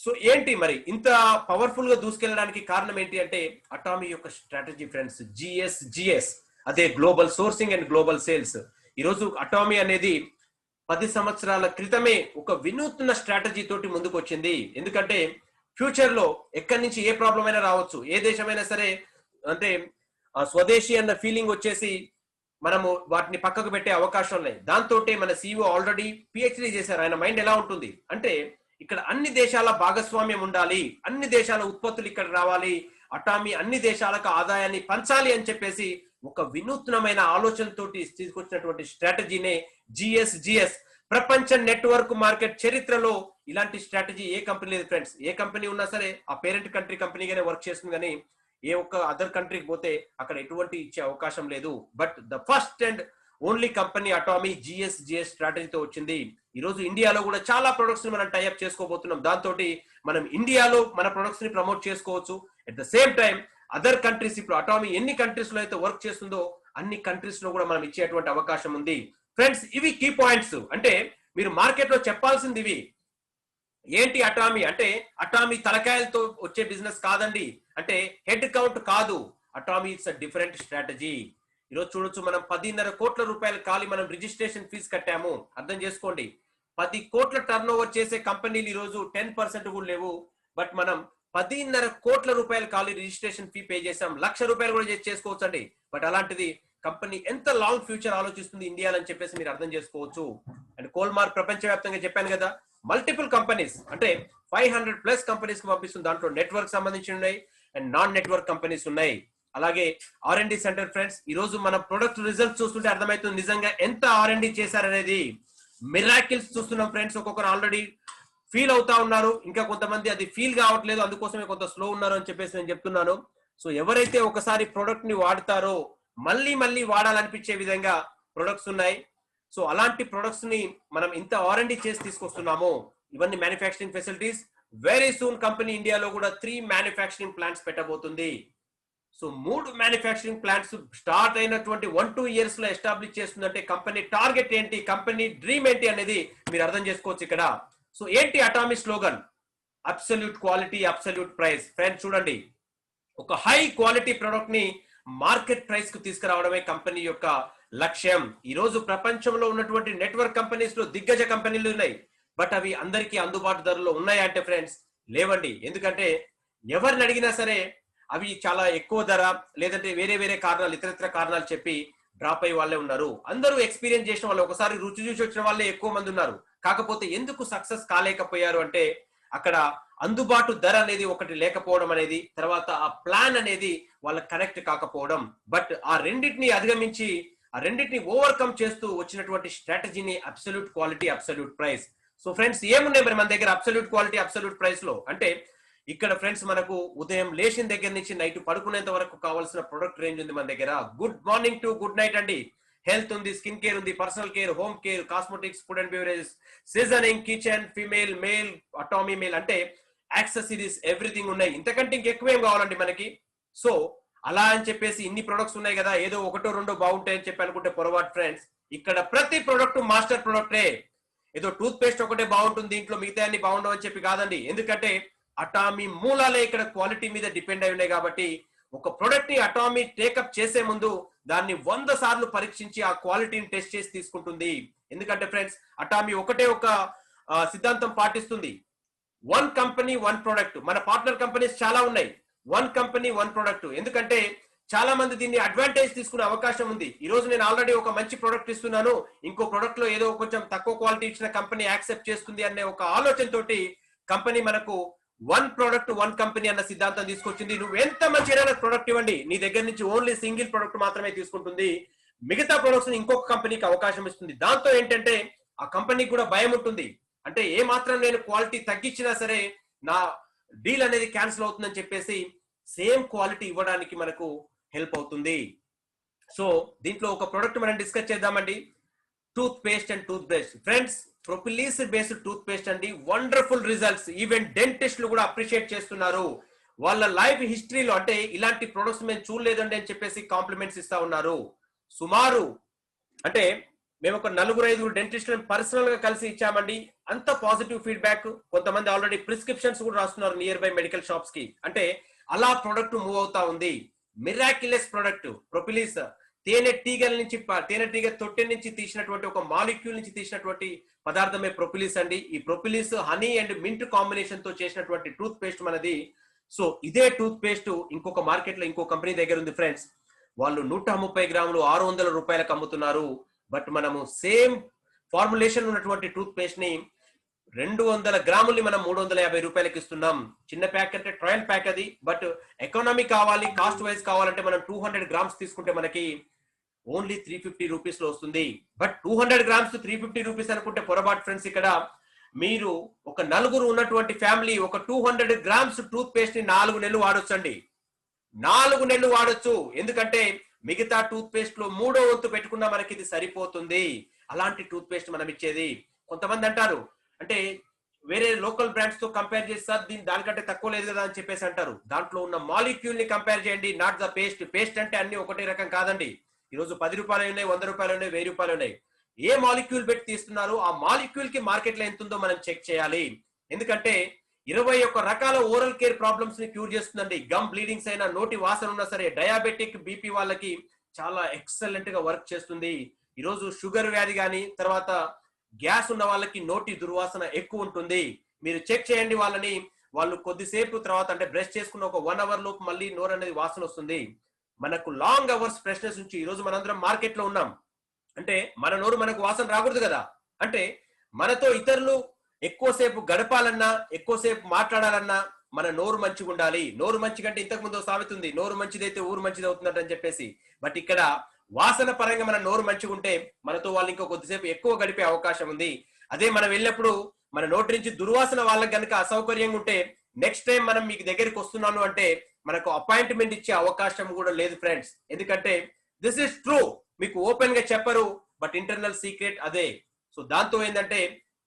A: So ఏంటి మరి ఇంత పవర్ఫుల్ గా దూసుకెళ్ళడానికి కారణం ఏంటి అంటే అటామీ యొక్క స్ట్రాటజీ ఫ్రెండ్స్. జిఎస్ అదే global sourcing and global sales. ఈరోజు అటామీ అనేది 10 సంవత్సరాల క్రితమే ఒక వినూత్న స్ట్రాటజీ తోటి ముందుకు వచ్చింది. ఎందుకంటే ఫ్యూచర్ లో ఎక్కడి నుంచి ఏ ప్రాబ్లం అయినా రావచ్చు, ఏ దేశమైనా సరే, అంటే స్వదేశీ అన్న ఫీలింగ్ వచ్చేసి మనము వాటిని పక్కకు పెట్టే అవకాశం ఉన్నాయి. దాంతో మన CEO ఆల్రెడీ పిహెచ్డి చేశారు. ఆయన మైండ్ ఎలా ఉంటుంది అంటే ఇక్కడ అన్ని దేశాల భాగస్వామ్యం ఉండాలి, అన్ని దేశాల ఉత్పత్తులు ఇక్కడ రావాలి, అటామీ అన్ని దేశాలకు ఆదాయాన్ని పంచాలి అని చెప్పేసి ఒక వినూత్నమైన ఆలోచనతోటి తీసుకొచ్చినటువంటి స్ట్రాటజీనే జిఎస్. ప్రపంచ నెట్వర్క్ మార్కెట్ చరిత్రలో ఇలాంటి స్ట్రాటజీ ఏ కంపెనీ లేదు ఫ్రెండ్స్. ఏ కంపెనీ ఉన్నా సరే ఆ పేరెంట్ కంట్రీ కంపెనీగానే వర్క్ చేస్తుంది, కానీ ఏ ఒక్క అదర్ కంట్రీకి పోతే అక్కడ ఎటువంటి ఇచ్చే అవకాశం లేదు. But the first and only company Atomy GS స్ట్రాటజీతో వచ్చింది. ఈ రోజు ఇండియాలో కూడా చాలా ప్రొడక్ట్స్ ని మనం టైఅప్ చేసుకోబోతున్నాం. దాంతో మనం ఇండియాలో మన ప్రొడక్ట్స్ ని ప్రమోట్ చేసుకోవచ్చు. At the same time other countries, ఇప్పుడు అటామీ ఎన్ని కంట్రీస్ లో అయితే వర్క్ చేస్తుందో అన్ని కంట్రీస్ లో కూడా మనం ఇచ్చేటువంటి అవకాశం ఉంది. ఫ్రెండ్స్, ఇవి కీ పాయింట్స్. అంటే మీరు మార్కెట్ లో చెప్పాల్సింది ఇవి. ఏంటి అటామీ అంటే అటామీ తలకాయలతో వచ్చే బిజినెస్ కాదండి, అంటే హెడ్ కౌంట్ కాదు. Atomy it's a different strategy. ఈరోజు చూడొచ్చు మనం 10.5 కోట్ల రూపాయలు ఖాళీ మనం రిజిస్ట్రేషన్ ఫీజు కట్టాము. అర్థం చేసుకోండి, 10 కోట్ల టర్న్ ఓవర్ చేసే కంపెనీలు ఈరోజు 10% కూడా లేవు. బట్ మనం 10.5 కోట్ల రూపాయలు ఖాళీ రిజిస్ట్రేషన్ ఫీ పే చేసాం. ₹1,00,000 కూడా చేసుకోవచ్చు అండి. బట్ అలాంటిది కంపెనీ ఎంత లాంగ్ ఫ్యూచర్ ఆలోచిస్తుంది ఇండియాలో అని చెప్పేసి మీరు అర్థం చేసుకోవచ్చు. అండ్ కోల్మార్క్ ప్రపంచవ్యాప్తంగా చెప్పాను కదా, మల్టిపుల్ కంపెనీస్ అంటే 500+ కంపెనీస్ కి పంపిస్తుంది. దాంట్లో నెట్వర్క్ సంబంధించి ఉన్నాయి అండ్ నాన్ నెట్వర్క్ కంపెనీస్ ఉన్నాయి. అలాగే R&D సెంటర్ ఫ్రెండ్స్. ఈ రోజు మన ప్రొడక్ట్ రిజల్ట్స్ చూస్తుంటే అర్థమవుతుంది నిజంగా ఎంత R&D చేశారనేది. మిరాకిల్స్ చూస్తున్నాం ఫ్రెండ్స్. ఒక్కొక్కరు ఆల్రెడీ ఫీల్ అవుతా ఉన్నారు, ఇంకా కొంతమంది అది ఫీల్ కావట్లేదు, అందుకోసమే కొంత స్లో ఉన్నారు అని చెప్పేసి నేను చెప్తున్నాను. సో ఎవరైతే ఒకసారి ప్రొడక్ట్ ని వాడతారో మళ్ళీ మళ్ళీ వాడాలనిపించే విధంగా ప్రొడక్ట్స్ ఉన్నాయి. సో అలాంటి ప్రొడక్ట్స్ ని మనం ఇంత R&D చేసి తీసుకొస్తున్నాము. ఇవన్నీ manufacturing facilities. Very soon company ఇండియాలో కూడా 3 మ్యానుఫ్యాక్చరింగ్ ప్లాంట్స్ పెట్టబోతుంది. సో 3 మ్యానుఫ్యాక్చరింగ్ ప్లాంట్స్ స్టార్ట్ అయినటువంటి 1-2 ఇయర్స్ లో ఎస్టాబ్లిష్ చేస్తుందంటే కంపెనీ టార్గెట్ ఏంటి, కంపెనీ డ్రీమ్ ఏంటి అనేది మీరు అర్థం చేసుకోవచ్చు ఇక్కడ. సో ఏంటి Atomy slogan? Absolute quality, absolute price. Friends చూడండి, ఒక హై క్వాలిటీ ప్రొడక్ట్ ని మార్కెట్ ప్రైస్ కు తీసుకురావడమే కంపెనీ యొక్క లక్ష్యం. ఈ రోజు ప్రపంచంలో ఉన్నటువంటి నెట్వర్క్ కంపెనీస్ లో దిగ్గజ కంపెనీలు ఉన్నాయి. బట్ అవి అందరికీ అందుబాటు ధరలో ఉన్నాయా అంటే ఫ్రెండ్స్ లేవండి. ఎందుకంటే ఎవరిని అడిగినా సరే అవి చాలా ఎక్కువ ధర, లేదంటే వేరే వేరే కారణాలు, ఇతరత్ర కారణాలు చెప్పి డ్రాప్ అయ్యే వాళ్ళే ఉన్నారు. అందరూ ఎక్స్పీరియన్స్ చేసిన వాళ్ళు, ఒకసారి రుచి చూసి వచ్చిన వాళ్ళే ఎక్కువ మంది ఉన్నారు. కాకపోతే ఎందుకు సక్సెస్ కాలేకపోయారు అంటే అక్కడ అందుబాటు ధర అనేది ఒకటి లేకపోవడం అనేది, తర్వాత ఆ ప్లాన్ అనేది వాళ్ళకి కనెక్ట్ కాకపోవడం. బట్ ఆ రెండింటిని అధిగమించి, ఆ రెండింటిని ఓవర్కమ్ చేస్తూ వచ్చినటువంటి స్ట్రాటజీని absolute quality, absolute price. So friends ఏమున్నాయి మరి మన దగ్గర అబ్సల్యూట్ క్వాలిటీ, అబ్సల్యూట్ ప్రైస్ లో అంటే ఇక్కడ ఫ్రెండ్స్ మనకు ఉదయం లేచిన దగ్గర నుంచి నైట్ పడుకునేంత వరకు కావాల్సిన ప్రొడక్ట్ రేంజ్ ఉంది మన దగ్గర. Good morning to good night అండి. హెల్త్ ఉంది, స్కిన్ కేర్ ఉంది, personal care, home care, cosmetics, food and beverages, seasoning, kitchen, female, male, Atomy male అంటే యాక్సెసరీస్, ఎవ్రీథింగ్ ఉన్నాయి. ఇంతకంటే ఇంకెక్కువేం కావాలండి మనకి. సో అలా అని చెప్పేసి ఇన్ని ప్రొడక్ట్స్ ఉన్నాయి కదా, ఏదో ఒకటో రెండో బాగుంటాయని చెప్పి అనుకుంటే పొరపాటు ఫ్రెండ్స్. ఇక్కడ ప్రతి ప్రొడక్ట్ మాస్టర్ ప్రొడక్టే. ఏదో టూత్ పేస్ట్ ఒకటే బాగుంటుంది, ఇంట్లో మిగతా అన్ని బాగుండవు అని చెప్పి కాదండి. ఎందుకంటే అటామీ మూలాలే ఇక్కడ క్వాలిటీ మీద డిపెండ్ అయి ఉన్నాయి. కాబట్టి ఒక ప్రొడక్ట్ ని అటామీ టేకప్ చేసే ముందు దాన్ని 100 సార్లు పరీక్షించి ఆ క్వాలిటీని టెస్ట్ చేసి తీసుకుంటుంది. ఎందుకంటే ఫ్రెండ్స్, అటామీ ఒకటే ఒక సిద్ధాంతం పాటిస్తుంది. 1 కంపెనీ 1 ప్రొడక్ట్. మన పార్ట్నర్ కంపెనీస్ చాలా ఉన్నాయి. 1 కంపెనీ 1 ప్రొడక్ట్. ఎందుకంటే చాలా మంది దీన్ని అడ్వాంటేజ్ తీసుకునే అవకాశం ఉంది. ఈ రోజు నేను ఆల్రెడీ ఒక మంచి ప్రొడక్ట్ ఇస్తున్నాను, ఇంకో ప్రొడక్ట్ లో ఏదో కొంచెం తక్కువ క్వాలిటీ ఇచ్చిన కంపెనీ యాక్సెప్ట్ చేస్తుంది అనే ఒక ఆలోచన తోటి కంపెనీ మనకు 1 ప్రొడక్ట్ 1 కంపెనీ అన్న సిద్ధాంతం తీసుకొచ్చింది. నువ్వు ఎంత మంచి ప్రొడక్ట్ ఇవ్వండి, నీ దగ్గర నుంచి ఓన్లీ సింగిల్ ప్రొడక్ట్ మాత్రమే తీసుకుంటుంది. మిగతా ప్రొడక్ట్స్ ఇంకొక కంపెనీకి అవకాశం ఇస్తుంది. దాంతో ఏంటంటే ఆ కంపెనీకి కూడా భయం ఉంటుంది. అంటే ఏ మాత్రం నేను క్వాలిటీ తగ్గించినా సరే నా డీల్ అనేది క్యాన్సిల్ అవుతుందని చెప్పేసి సేమ్ క్వాలిటీ ఇవ్వడానికి మనకు హెల్ప్ అవుతుంది. సో దీంట్లో ఒక ప్రొడక్ట్ మనం డిస్కస్ చేద్దామండి. Toothpaste and toothbrush. Friends, propolis based toothpaste అండి, వండర్ఫుల్ రిజల్ట్స్. ఈవెన్ డెంటిస్టులు కూడా అప్రిషియేట్ చేస్తున్నారు. వాళ్ళ లైఫ్ హిస్టరీలో అంటే ఇలాంటి ప్రొడక్ట్స్ మేము చూడలేదండి అని చెప్పేసి కాంప్లిమెంట్స్ ఇస్తా ఉన్నారు. సుమారు అంటే మేము ఒక 4-5 డెంటిస్టులను పర్సనల్ గా కలిసి ఇచ్చామండి. అంత పాజిటివ్ ఫీడ్బ్యాక్. కొంతమంది ఆల్రెడీ ప్రిస్క్రిప్షన్స్ కూడా రాస్తున్నారు నియర్ బై మెడికల్ షాప్స్ కి. అంటే అలా ప్రొడక్ట్ మూవ్ అవుతా ఉంది. Miraculous product propolis. తేనెటీగ తొట్టె నుంచి తీసినటువంటి ఒక మాలిక్యూల్ నుంచి తీసినటువంటి పదార్థమే ప్రొపిలీస్ అండి. ఈ ప్రొపిలీస్ హనీ అండ్ మింట్ కాంబినేషన్ తో చేసినటువంటి టూత్ పేస్ట్ మనది. సో ఇదే టూత్ పేస్ట్ ఇంకొక మార్కెట్ లో ఇంకో కంపెనీ దగ్గర ఉంది ఫ్రెండ్స్. వాళ్ళు 130 గ్రాములు 600 రూపాయలకు అమ్ముతున్నారు. బట్ మనము సేమ్ ఫార్ములేషన్ ఉన్నటువంటి టూత్ పేస్ట్ ని 200 గ్రాముల్ని మనం 350 రూపాయలకి ఇస్తున్నాం. చిన్న ప్యాక్ అంటే ట్రయల్ ప్యాక్ అది. బట్ ఎకానమీ కావాలి, కాస్ట్ వైజ్ కావాలంటే మనం 200 గ్రామ్స్ తీసుకుంటే మనకి ఓన్లీ 350 రూపీస్ లో వస్తుంది. బట్ 200 గ్రామ్స్ 350 రూపీస్ అనుకుంటే పొరపాటు ఫ్రెండ్స్. ఇక్కడ మీరు ఒక 4 ఉన్నటువంటి ఫ్యామిలీ ఒక 200 గ్రామ్స్ టూత్ పేస్ట్ ని 4 నెలలు వాడొచ్చు అండి. 4 నెలలు వాడొచ్చు. ఎందుకంటే మిగతా టూత్ పేస్ట్ లో 3వ వంతు పెట్టుకున్నా మనకి ఇది సరిపోతుంది. అలాంటి టూత్ పేస్ట్ మనం ఇచ్చేది. కొంతమంది అంటారు అంటే వేరే లోకల్ బ్రాండ్స్ తో కంపేర్ చేస్తే దానికంటే తక్కువ లేదు కదా అని చెప్పేసి అంటారు. దాంట్లో ఉన్న మాలిక్యూల్ ని కంపేర్ చేయండి, నాట్ ద పేస్ట్. పేస్ట్ అంటే అన్ని ఒకటే రకం కాదండి. ఈరోజు 10 రూపాయలు ఉన్నాయి, 100 రూపాయలు ఉన్నాయి, 1000 రూపాయలు ఉన్నాయి. ఏ మాలిక్యూల్ పెట్టి తీస్తున్నారు, ఆ మాలిక్యూల్ కి మార్కెట్ లో ఎంత ఉందో మనం చెక్ చేయాలి. ఎందుకంటే 21 రకాల ఓరల్ కేర్ ప్రాబ్లమ్స్ ని క్యూర్ చేస్తుందండి. గమ్ బ్లీడింగ్స్ అయినా, నోటి వాసన ఉన్నా సరే, డయాబెటిక్ బీపీ వాళ్ళకి చాలా ఎక్సలెంట్ గా వర్క్ చేస్తుంది. ఈరోజు షుగర్ వ్యాధి కానీ, తర్వాత గ్యాస్ ఉన్న వాళ్ళకి నోటి దుర్వాసన ఎక్కువ ఉంటుంది. మీరు చెక్ చేయండి వాళ్ళని. వాళ్ళు కొద్దిసేపు తర్వాత అంటే బ్రష్ చేసుకున్న ఒక 1 అవర్ లోపు మళ్ళీ నోరు అనేది వాసన వస్తుంది. మనకు లాంగ్ అవర్స్ ఫ్రెష్నెస్ నుంచి ఈరోజు మనందరం మార్కెట్ లో ఉన్నాం అంటే మన నోరు మనకు వాసన రాకూడదు కదా. అంటే మనతో ఇతరులు ఎక్కువసేపు గడపాలన్నా, ఎక్కువసేపు మాట్లాడాలన్నా మన నోరు మంచిగా ఉండాలి. నోరు మంచిగంటే ఇంతకు ముందు సామెతుంది, నోరు మంచిదైతే ఊరు మంచిది అవుతుందట అని చెప్పేసి. బట్ ఇక్కడ వాసన పరంగా మన నోరు మంచిగా ఉంటే మనతో వాళ్ళు ఇంకో కొద్దిసేపు ఎక్కువ గడిపే అవకాశం ఉంది. అదే మనం వెళ్ళినప్పుడు మన నోటి నుంచి దుర్వాసన వాళ్ళకి కనుక అసౌకర్యంగా ఉంటే నెక్స్ట్ టైం మనం మీకు దగ్గరికి వస్తున్నాను అంటే మనకు అపాయింట్మెంట్ ఇచ్చే అవకాశం కూడా లేదు ఫ్రెండ్స్. ఎందుకంటే దిస్ ఇస్ ట్రూ. మీకు ఓపెన్ గా చెప్పరు, బట్ ఇంటర్నల్ సీక్రెట్ అదే. సో దాంతో ఏంటంటే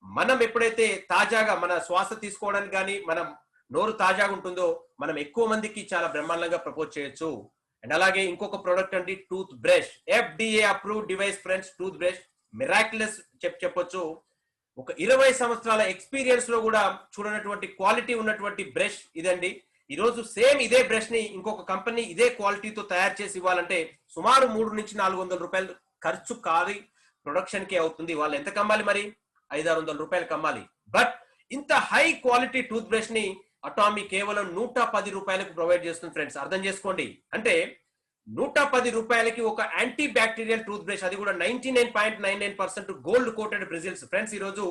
A: మనం ఎప్పుడైతే తాజాగా మన శ్వాస తీసుకోవడానికి కానీ మనం నోరు తాజాగా ఉంటుందో మనం ఎక్కువ మందికి చాలా బ్రహ్మాండంగా ప్రపోజ్ చేయొచ్చు. అండ్ అలాగే ఇంకొక ప్రోడక్ట్ అండి tooth brush. FDA approved device friends. Tooth brush miraculous చెప్పొచ్చు. ఒక 20 సంవత్సరాల ఎక్స్పీరియన్స్ లో కూడా చూడనటువంటి క్వాలిటీ ఉన్నటువంటి బ్రష్ ఇదండి. ఈ రోజు సేమ్ ఇదే బ్రష్ ని ఇంకొక కంపెనీ ఇదే క్వాలిటీతో తయారు చేసి ఇవ్వాలంటే సుమారు 300 నుంచి 400 రూపాయలు ఖర్చు కాదు ప్రొడక్షన్ కి అవుతుంది. వాళ్ళు ఎంత కమ్మాలి మరి? 500-600 రూపాయలు కమ్మాలి. బట్ ఇంత హై క్వాలిటీ టూత్ బ్రష్ ని అటామీ కేవలం 110 రూపాయలకు ప్రొవైడ్ చేస్తుంది ఫ్రెండ్స్. అర్థం చేసుకోండి. అంటే 110 రూపాయలకి ఒక యాంటీ బ్యాక్టీరియల్ టూత్ బ్రష్, అది కూడా 99.99% గోల్డ్ కోటెడ్ బ్రిజిల్స్. ఫ్రెండ్స్, ఈ రోజు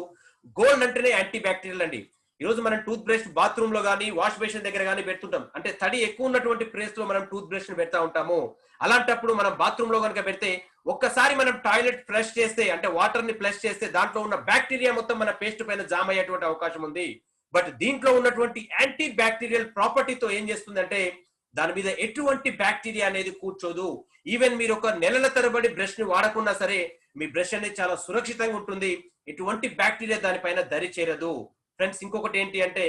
A: గోల్డ్ అంటేనే యాంటీ బ్యాక్టీరియల్ అండి. ఈ రోజు మనం టూత్ బ్రష్ బాత్రూమ్ లో కానీ, వాష్ బేసిన్ దగ్గర కానీ పెడుతుంటాం. అంటే తడి ఎక్కువ ఉన్నటువంటి ప్లేస్ లో మనం టూత్ బ్రష్ ని పెడతా ఉంటాము. అలాంటప్పుడు మనం బాత్రూమ్ లో కనుక పెడితే ఒక్కసారి మనం టాయిలెట్ ఫ్లష్ చేస్తే, అంటే వాటర్ ని ఫ్లష్ చేస్తే దాంట్లో ఉన్న బ్యాక్టీరియా మొత్తం మన పేస్ట్ పైన జామ్ అయ్యేటువంటి అవకాశం ఉంది. బట్ దీంట్లో ఉన్నటువంటి యాంటీ బ్యాక్టీరియల్ ప్రాపర్టీతో ఏం చేస్తుందంటే దాని మీద ఎటువంటి బ్యాక్టీరియా అనేది కూర్చోదు. ఈవెన్ మీరు ఒక నెలల తరబడి బ్రష్ ని వాడకున్నా సరే మీ బ్రష్ అనేది చాలా సురక్షితంగా ఉంటుంది. ఎటువంటి బ్యాక్టీరియా దానిపైన దరి చేరదు. ఫ్రెండ్స్, ఇంకొకటి ఏంటి అంటే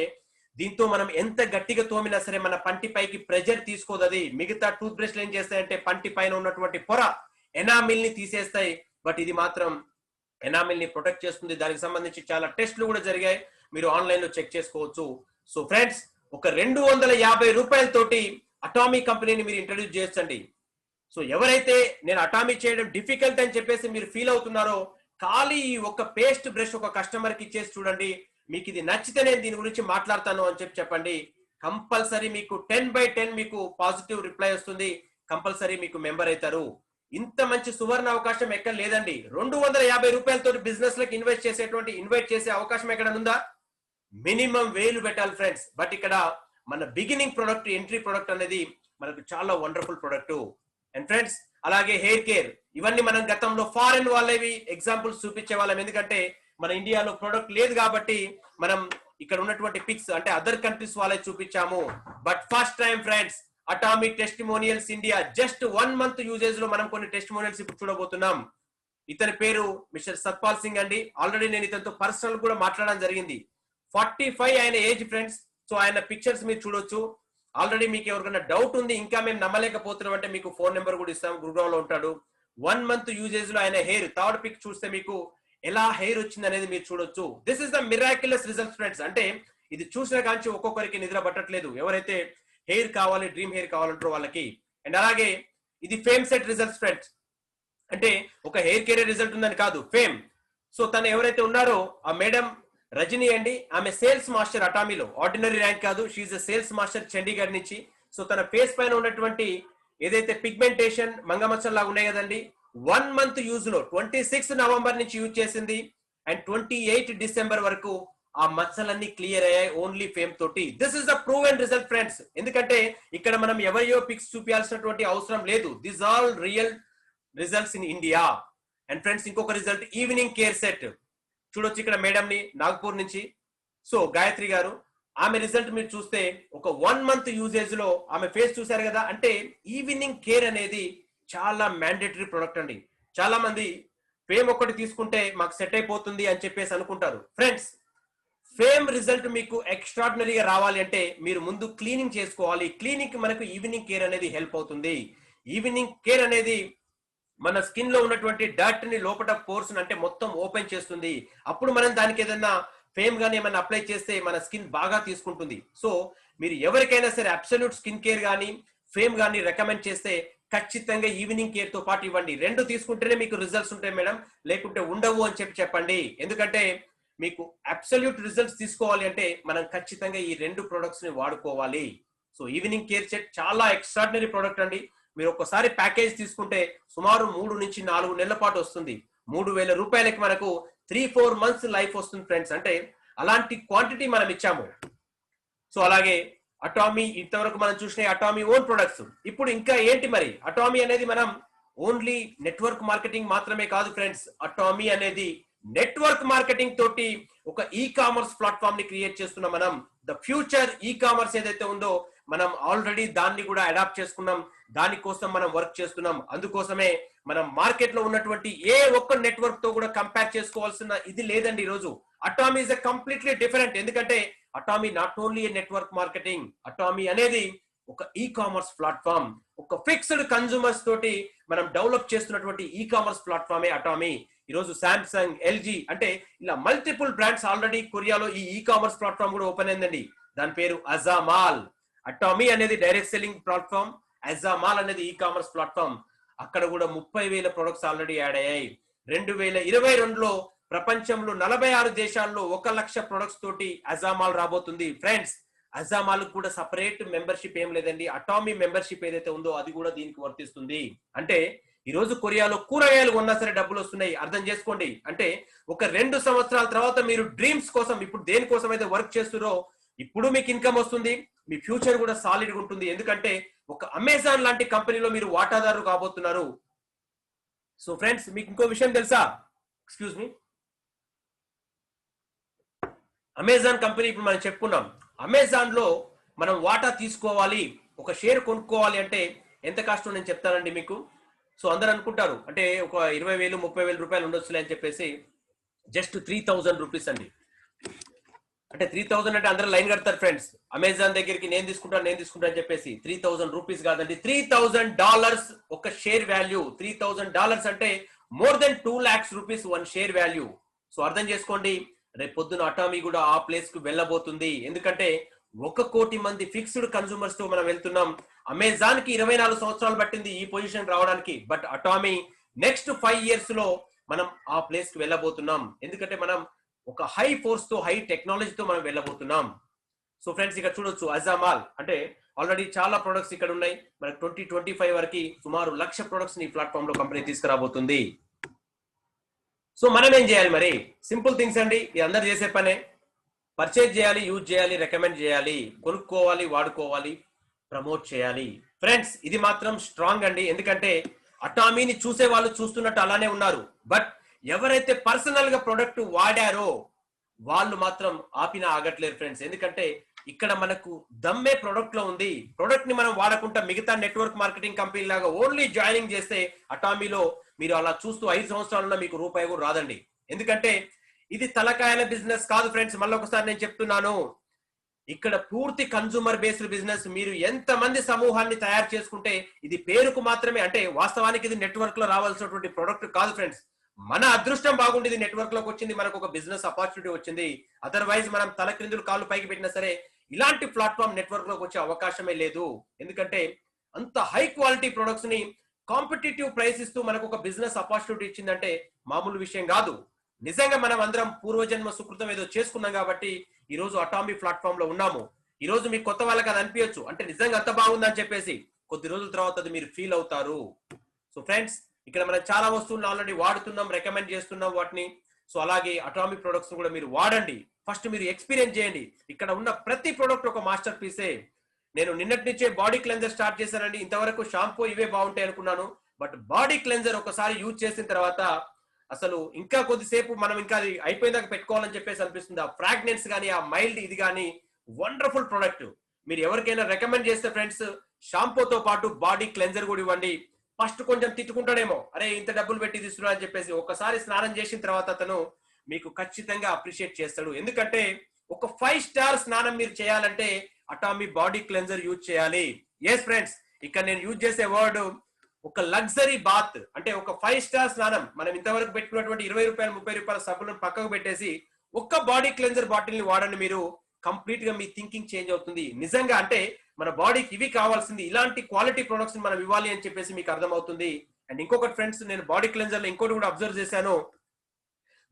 A: దీంతో మనం ఎంత గట్టిగా తోమినా సరే మన పంటి పైకి ప్రెజర్ తీసుకోదు అది. మిగతా టూత్ బ్రష్లు ఏం చేస్తాయంటే పంటి పైన ఉన్నటువంటి పొర ఎనామిల్ ని తీసేస్తాయి. బట్ ఇది మాత్రం ఎనామిల్ ని ప్రొటెక్ట్ చేస్తుంది. దానికి సంబంధించి చాలా టెస్ట్లు కూడా జరిగాయి, మీరు ఆన్లైన్ లో చెక్ చేసుకోవచ్చు. సో ఫ్రెండ్స్, ఒక 250 రూపాయలతోటి అటామీ కంపెనీని మీరు ఇంట్రడ్యూస్ చేయొచ్చండి. సో ఎవరైతే నేను అటామీ చేయడం డిఫికల్ట్ అని చెప్పేసి మీరు ఫీల్ అవుతున్నారో, ఖాళీ ఒక పేస్ట్ బ్రష్ ఒక కస్టమర్ కి ఇచ్చేసి చూడండి, మీకు ఇది నచ్చితే నేను దీని గురించి మాట్లాడతాను అని చెప్పండి. కంపల్సరీ మీకు 10/10 మీకు పాజిటివ్ రిప్లై వస్తుంది. కంపల్సరీ మీకు మెంబర్ అవుతారు. ఇంత మంచి సువర్ణ అవకాశం ఎక్కడ లేదండి. 250 రూపాయలతో బిజినెస్ లకు ఇన్వైట్ చేసే అవకాశం ఎక్కడ ఉందా? మినిమం 1000 పెట్టాలి ఫ్రెండ్స్. బట్ ఇక్కడ మన బిగినింగ్ ప్రొడక్ట్, ఎంట్రీ ప్రొడక్ట్ అనేది మనకు చాలా వండర్ఫుల్ ప్రొడక్ట్. అండ్ ఫ్రెండ్స్ అలాగే హెయిర్ కేర్, ఇవన్నీ మనం గతంలో ఫారెన్ వాళ్ళవి ఎగ్జాంపుల్స్ చూపించే వాళ్ళం. ఎందుకంటే మన ఇండియాలో ప్రొడక్ట్ లేదు కాబట్టి మనం ఇక్కడ ఉన్నటువంటి పిక్స్ అంటే అదర్ కంట్రీస్ వాళ్ళే చూపించాము. But first time friends Atomy testimonials India just 1 month usage లో మనం కొన్ని టెస్టిమోనియల్స్ ఇప్పుడు చూడబోతున్నాం. ఇతని పేరు మిస్టర్ సత్పాల్ సింగ్ అండి. ఆల్రెడీ నేను ఇతనితో పర్సనల్ కూడా మాట్లాడడం జరిగింది. 45 ఆయన ఏజ్ ఫ్రెండ్స్. సో ఆయన పిక్చర్స్ మీరు చూడొచ్చు. ఆల్రెడీ మీకు ఎవరికైనా డౌట్ ఉంది, ఇంకా మేము నమ్మలేకపోతున్నాం అంటే మీకు ఫోన్ నెంబర్ కూడా ఇస్తాం. గురుగ్రామ్ లో ఉంటాడు. 1 month యూజేజ్ లో ఆయన హెయిర్, థర్డ్ పిక్ చూస్తే మీకు ఎలా హెయిర్ వచ్చింది అనేది మీరు చూడొచ్చు. This is the miraculous results friends. అంటే ఇది చూసిన కాంచి ఒక్కొక్కరికి నిద్ర పట్టట్లేదు, ఎవరైతే హెయిర్ కావాలి, డ్రీమ్ హెయిర్ కావాలంటారో వాళ్ళకి. అండ్ అలాగే ఇది ఫేమ్ సెట్ రిజల్ట్స్ ఫ్రెండ్స్. అంటే ఒక హెయిర్ కేర్ రిజల్ట్ ఉందని కాదు, ఫేమ్. సో తను ఎవరైతే ఉన్నారో ఆ మేడం రజనీ అండి, ఆమె సేల్స్ మాస్టర్ అటామీలో, ఆర్డినరీ ర్యాంక్ కాదు, షీఈ్ సేల్స్ మాస్టర్ చండీగఢ్ నుంచి. సో తన ఫేస్ పైన ఉన్నటువంటి ఏదైతే పిగ్మెంటేషన్ మంగమచ్చల్ లాగా ఉన్నాయి కదండి, 1 month యూజ్ లో 26 నవంబర్ నుంచి యూజ్ చేసింది అండ్ 28 డిసెంబర్ వరకు ఆ మచ్చలన్నీ క్లియర్ అయ్యాయి ఓన్లీ ఫేమ్ తోటి. This is the proven result friends. ఎందుకంటే ఇక్కడ మనం ఎవరియో పిక్స్ చూపించాల్సినటువంటి అవసరం లేదు. This all real results in India. And friends ఇంకొక రిజల్ట్ ఈవినింగ్ కేర్ సెట్ చూడొచ్చు. ఇక్కడ మేడం ని నాగ్పూర్ నుంచి, సో గాయత్రి గారు, ఆమె రిజల్ట్ మీరు చూస్తే ఒక 1 month యూజేజ్ లో ఆమె ఫేస్ చూశారు కదా. అంటే ఈవినింగ్ కేర్ అనేది చాలా మ్యాండేటరీ ప్రొడక్ట్ అండి. చాలా మంది ఫేమ్ ఒక్కటి తీసుకుంటే మాకు సెట్ అయిపోతుంది అని చెప్పేసి అనుకుంటారు. ఫ్రెండ్స్ ఫేమ్ రిజల్ట్ మీకు ఎక్స్ట్రాడినరీగా రావాలి అంటే మీరు ముందు క్లీనింగ్ చేసుకోవాలి. క్లీనింగ్ మనకు ఈవినింగ్ కేర్ అనేది హెల్ప్ అవుతుంది. ఈవినింగ్ కేర్ అనేది మన స్కిన్ లో ఉన్నటువంటి డర్ట్ ని లోపల పోర్స్ అంటే మొత్తం ఓపెన్ చేస్తుంది. అప్పుడు మనం దానికి ఏదైనా ఫేమ్ గానీ ఏమైనా అప్లై చేస్తే మన స్కిన్ బాగా తీసుకుంటుంది. సో మీరు ఎవరికైనా సరే అబ్సల్యూట్ స్కిన్ కేర్ గానీ ఫేమ్ గానీ రికమెండ్ చేస్తే ఖచ్చితంగా ఈవినింగ్ కేర్ తో పాటు ఇవ్వండి. 2 తీసుకుంటేనే మీకు రిజల్ట్స్ ఉంటాయి మేడం, లేకుంటే ఉండవు అని చెప్పండి. ఎందుకంటే మీకు అబ్సల్యూట్ రిజల్ట్స్ తీసుకోవాలి అంటే మనం ఖచ్చితంగా ఈ 2 ప్రొడక్ట్స్ ని వాడుకోవాలి. సో ఈవినింగ్ కేర్ సెట్ చాలా ఎక్స్ట్రాడినరీ ప్రొడక్ట్ అండి. మీరు ఒక్కసారి ప్యాకేజ్ తీసుకుంటే సుమారు 3 నుంచి 4 నెలల పాటు వస్తుంది. 3000 రూపాయలకి మనకు 3-4 months లైఫ్ వస్తుంది ఫ్రెండ్స్. అంటే అలాంటి క్వాంటిటీ మనం ఇచ్చాము. సో అలాగే అటామీ ఇంతవరకు మనం చూసిన అటామీ ఓన్ ప్రొడక్ట్స్. ఇప్పుడు ఇంకా ఏంటి మరి? అటామీ అనేది మనం ఓన్లీ నెట్వర్క్ మార్కెటింగ్ మాత్రమే కాదు ఫ్రెండ్స్. అటామీ అనేది నెట్వర్క్ మార్కెటింగ్ తోటి ఒక ఈ కామర్స్ ప్లాట్ఫామ్ ని క్రియేట్ చేస్తున్నాం మనం. ద ఫ్యూచర్ ఈ కామర్స్ ఏదైతే ఉందో మనం ఆల్రెడీ దాన్ని కూడా అడాప్ట్ చేసుకున్నాం. దానికోసం మనం వర్క్ చేస్తున్నాం. అందుకోసమే మనం మార్కెట్ లో ఉన్నటువంటి ఏ ఒక్క నెట్వర్క్ తో కూడా కంపేర్ చేసుకోవాల్సిన ఇది లేదండి. ఈ రోజు అటామీ ఇస్ కంప్లీట్లీ డిఫరెంట్. ఎందుకంటే Atomy not only network marketing, Atomy అనేది ఒక ఈ కామర్స్ ప్లాట్ఫామ్. ఒక ఫిక్స్డ్ కన్స్యూమర్స్ తోటి మనం డెవలప్ చేస్తున్నటువంటి ఈ కామర్స్ ప్లాట్ఫామే అటామీ. ఈరోజు సామ్సంగ్, ఎల్జీ అంటే ఇలా మల్టిపుల్ బ్రాండ్స్ ఆల్రెడీ కొరియాలో ఈ కామర్స్ ప్లాట్ఫామ్ కూడా ఓపెన్ అయిందండి. దాని పేరు అజామాల్. అటామీ అనేది డైరెక్ట్ సెల్లింగ్ ప్లాట్ఫామ్, అజామాల్ అనేది ఈ కామర్స్ ప్లాట్ఫామ్. అక్కడ కూడా 30,000 ప్రొడక్ట్స్ ఆల్రెడీ యాడ్ అయ్యాయి. 2022లో ప్రపంచంలో 46 దేశాల్లో 1,00,000 ప్రొడక్ట్స్ తోటి అజామాల్ రాబోతుంది. ఫ్రెండ్స్ అజామాల్ కూడా సపరేట్ మెంబర్షిప్ ఏం లేదండి. అటామీ మెంబర్షిప్ ఏదైతే ఉందో అది కూడా దీనికి వర్తిస్తుంది. అంటే ఈ రోజు కొరియాలో కూరగాయలు కొన్నా సరే డబ్బులు వస్తున్నాయి. అర్థం చేసుకోండి. అంటే ఒక 2 సంవత్సరాల తర్వాత మీరు డ్రీమ్స్ కోసం ఇప్పుడు దేనికోసం అయితే వర్క్ చేస్తున్నారో ఇప్పుడు మీకు ఇన్కమ్ వస్తుంది. మీ ఫ్యూచర్ కూడా సాలిడ్ గా ఉంటుంది. ఎందుకంటే ఒక అమెజాన్ లాంటి కంపెనీలో మీరు వాటాదారు కాబోతున్నారు. సో ఫ్రెండ్స్ మీకు ఇంకో విషయం తెలుసా? ఎక్స్క్యూజ్ మీ, అమెజాన్ కంపెనీ ఇప్పుడు మనం చెప్పుకున్నాం. అమెజాన్ లో మనం వాటా తీసుకోవాలి, ఒక షేర్ కొనుక్కోవాలి అంటే ఎంత కష్టం నేను చెప్తానండి మీకు. సో అందరు అనుకుంటారు అంటే ఒక 20,000-30,000 రూపాయలు ఉండొచ్చులే అని చెప్పేసి. జస్ట్ 3,000 రూపీస్ అండి. అంటే 3,000 అంటే అందరూ లైన్ కడతారు ఫ్రెండ్స్. అమెజాన్ దగ్గరికి నేను తీసుకుంటాను అని చెప్పేసి. 3,000 రూపీస్ కాదండి, $3,000 ఒక షేర్ వాల్యూ. $3,000 అంటే more than 2 lakhs rupees 1 share value. So అర్థం చేసుకోండి, రేపు పొద్దున అటామీ కూడా ఆ ప్లేస్ కు వెళ్ళబోతుంది. ఎందుకంటే 1 కోటి మంది ఫిక్స్డ్ కన్సూమర్స్ తో మనం వెళ్తున్నాం. అమెజాన్ కి 24 సంవత్సరాలు పట్టింది ఈ పొజిషన్ రావడానికి. బట్ అటామీ నెక్స్ట్ 5 years లో మనం ఆ ప్లేస్ కి వెళ్ళబోతున్నాం. ఎందుకంటే మనం ఒక హై ఫోర్స్ తో హై టెక్నాలజీతో మనం వెళ్ళబోతున్నాం. సో ఫ్రెండ్స్ ఇక్కడ చూడొచ్చు అజామాల్ అంటే ఆల్రెడీ చాలా ప్రొడక్ట్స్ ఇక్కడ ఉన్నాయి. మనకి 2025 వరకు సుమారు 1,00,000 ప్రొడక్ట్స్ ని ప్లాట్ఫామ్ లో కంపెనీ తీసుకురాబోతుంది. సో మనం ఏం చేయాలి మరి? సింపుల్ థింగ్స్ అండి, ఇది అందరు చేసే పనే. పర్చేజ్ చేయాలి, యూజ్ చేయాలి, రికమెండ్ చేయాలి, కొనుక్కోవాలి, వాడుకోవాలి, ప్రమోట్ చేయాలి. ఫ్రెండ్స్ ఇది మాత్రం స్ట్రాంగ్ అండి. ఎందుకంటే అటామీని చూసే వాళ్ళు చూస్తున్నట్టు అలానే ఉన్నారు. బట్ ఎవరైతే పర్సనల్ గా ప్రొడక్ట్ వాడారో వాళ్ళు మాత్రం ఆపినా ఆగట్లేరు ఫ్రెండ్స్. ఎందుకంటే ఇక్కడ మనకు దమ్మే ప్రొడక్ట్ లో ఉంది. ప్రొడక్ట్ ని మనం వాడకుండా మిగతా నెట్వర్క్ మార్కెటింగ్ కంపెనీ లాగా ఓన్లీ జాయినింగ్ చేస్తే అటామీలో మీరు అలా చూస్తూ 5 సంవత్సరాలలో మీకు రూపాయి కూడా రాదండి. ఎందుకంటే ఇది తలకాయల బిజినెస్ కాదు ఫ్రెండ్స్. మళ్ళీ ఒకసారి నేను చెప్తున్నాను, ఇక్కడ పూర్తి కన్సూమర్ బేస్డ్ బిజినెస్. మీరు ఎంత మంది సమూహాన్ని తయారు చేసుకుంటే ఇది పేరుకు మాత్రమే, అంటే వాస్తవానికి ఇది నెట్వర్క్ లో రావాల్సినటువంటి ప్రొడక్ట్ కాదు ఫ్రెండ్స్. మన అదృష్టం బాగుండి ఇది నెట్వర్క్ లోకి వచ్చింది, మనకు ఒక బిజినెస్ ఆపర్చునిటీ వచ్చింది. అదర్వైజ్ మనం తల క్రిందులు కాళ్ళు పైకి పెట్టినా సరే ఇలాంటి ప్లాట్ఫామ్ నెట్వర్క్ లోకి వచ్చే అవకాశమే లేదు. ఎందుకంటే అంత హై క్వాలిటీ ప్రొడక్ట్స్ ని కాంపిటేటివ్ ప్రైస్ ఇస్తూ మనకు ఒక బిజినెస్ ఆపర్చునిటీ ఇచ్చిందంటే మామూలు విషయం కాదు. నిజంగా మనం అందరం పూర్వజన్మ సుకృతం ఏదో చేసుకున్నాం కాబట్టి ఈ రోజు అటామీ ప్లాట్ఫామ్ లో ఉన్నాము. ఈ రోజు మీకు కొత్త వాళ్ళకి అది అనిపించచ్చు, అంటే నిజంగా అంత బాగుందని చెప్పేసి. కొద్ది రోజుల తర్వాత అది మీరు ఫీల్ అవుతారు. సో ఫ్రెండ్స్ ఇక్కడ మనం చాలా వస్తువులను ఆల్రెడీ వాడుతున్నాం, రికమెండ్ చేస్తున్నాం వాటిని. సో అలాగే అటామీ ప్రొడక్ట్స్ కూడా మీరు వాడండి. ఫస్ట్ మీరు ఎక్స్పీరియన్స్ చేయండి. ఇక్కడ ఉన్న ప్రతి ప్రొడక్ట్ ఒక మాస్టర్ పీసే. నేను నిన్నటి నుంచే బాడీ క్లెన్జర్ స్టార్ట్ చేశానండి. ఇంతవరకు షాంపూ ఇవే బాగుంటాయి అనుకున్నాను. బట్ బాడీ క్లెన్జర్ ఒకసారి యూజ్ చేసిన తర్వాత అసలు ఇంకా కొద్దిసేపు మనం ఇంకా అది అయిపోయిందాక పెట్టుకోవాలని చెప్పేసి అనిపిస్తుంది. ఆ ఫ్రాగ్నెన్స్ కానీ ఆ మైల్డ్ ఇది కానీ వండర్ఫుల్ ప్రొడక్ట్. మీరు ఎవరికైనా రికమెండ్ చేస్తే ఫ్రెండ్స్ షాంపూతో పాటు బాడీ క్లెన్జర్ కూడా ఇవ్వండి. ఫస్ట్ కొంచెం తిట్టుకుంటాడేమో, అరే ఇంత డబ్బులు పెట్టి తీసుకురా అని చెప్పేసి. ఒకసారి స్నానం చేసిన తర్వాత అతను మీకు ఖచ్చితంగా అప్రిషియేట్ చేస్తాడు. ఎందుకంటే ఒక 5 స్టార్ స్నానం మీరు చేయాలంటే అటామీ బాడీ క్లెన్జర్ యూజ్ చేయాలి. ఎస్ ఫ్రెండ్స్ ఇక్కడ నేను యూజ్ చేసే వర్డ్ ఒక లగ్జరీ బాత్, అంటే ఒక 5 స్టార్ స్నానం. మనం ఇంతవరకు పెట్టుకున్నటువంటి 20 రూపాయలు 30 రూపాయల సబ్బులను పక్కకు పెట్టేసి ఒక్క బాడీ క్లెన్జర్ బాటిల్ ని వాడండి. మీరు కంప్లీట్ గా మీ థింకింగ్ చేంజ్ అవుతుంది. నిజంగా అంటే మన బాడీకి ఇవి కావాల్సింది, ఇలాంటి క్వాలిటీ ప్రొడక్ట్స్ మనం ఇవ్వాలి అని చెప్పేసి మీకు అర్థమవుతుంది. అండ్ ఇంకొకటి ఫ్రెండ్స్, నేను బాడీ క్లెన్జర్ లో ఇంకోటి కూడా అబ్జర్వ్ చేశాను,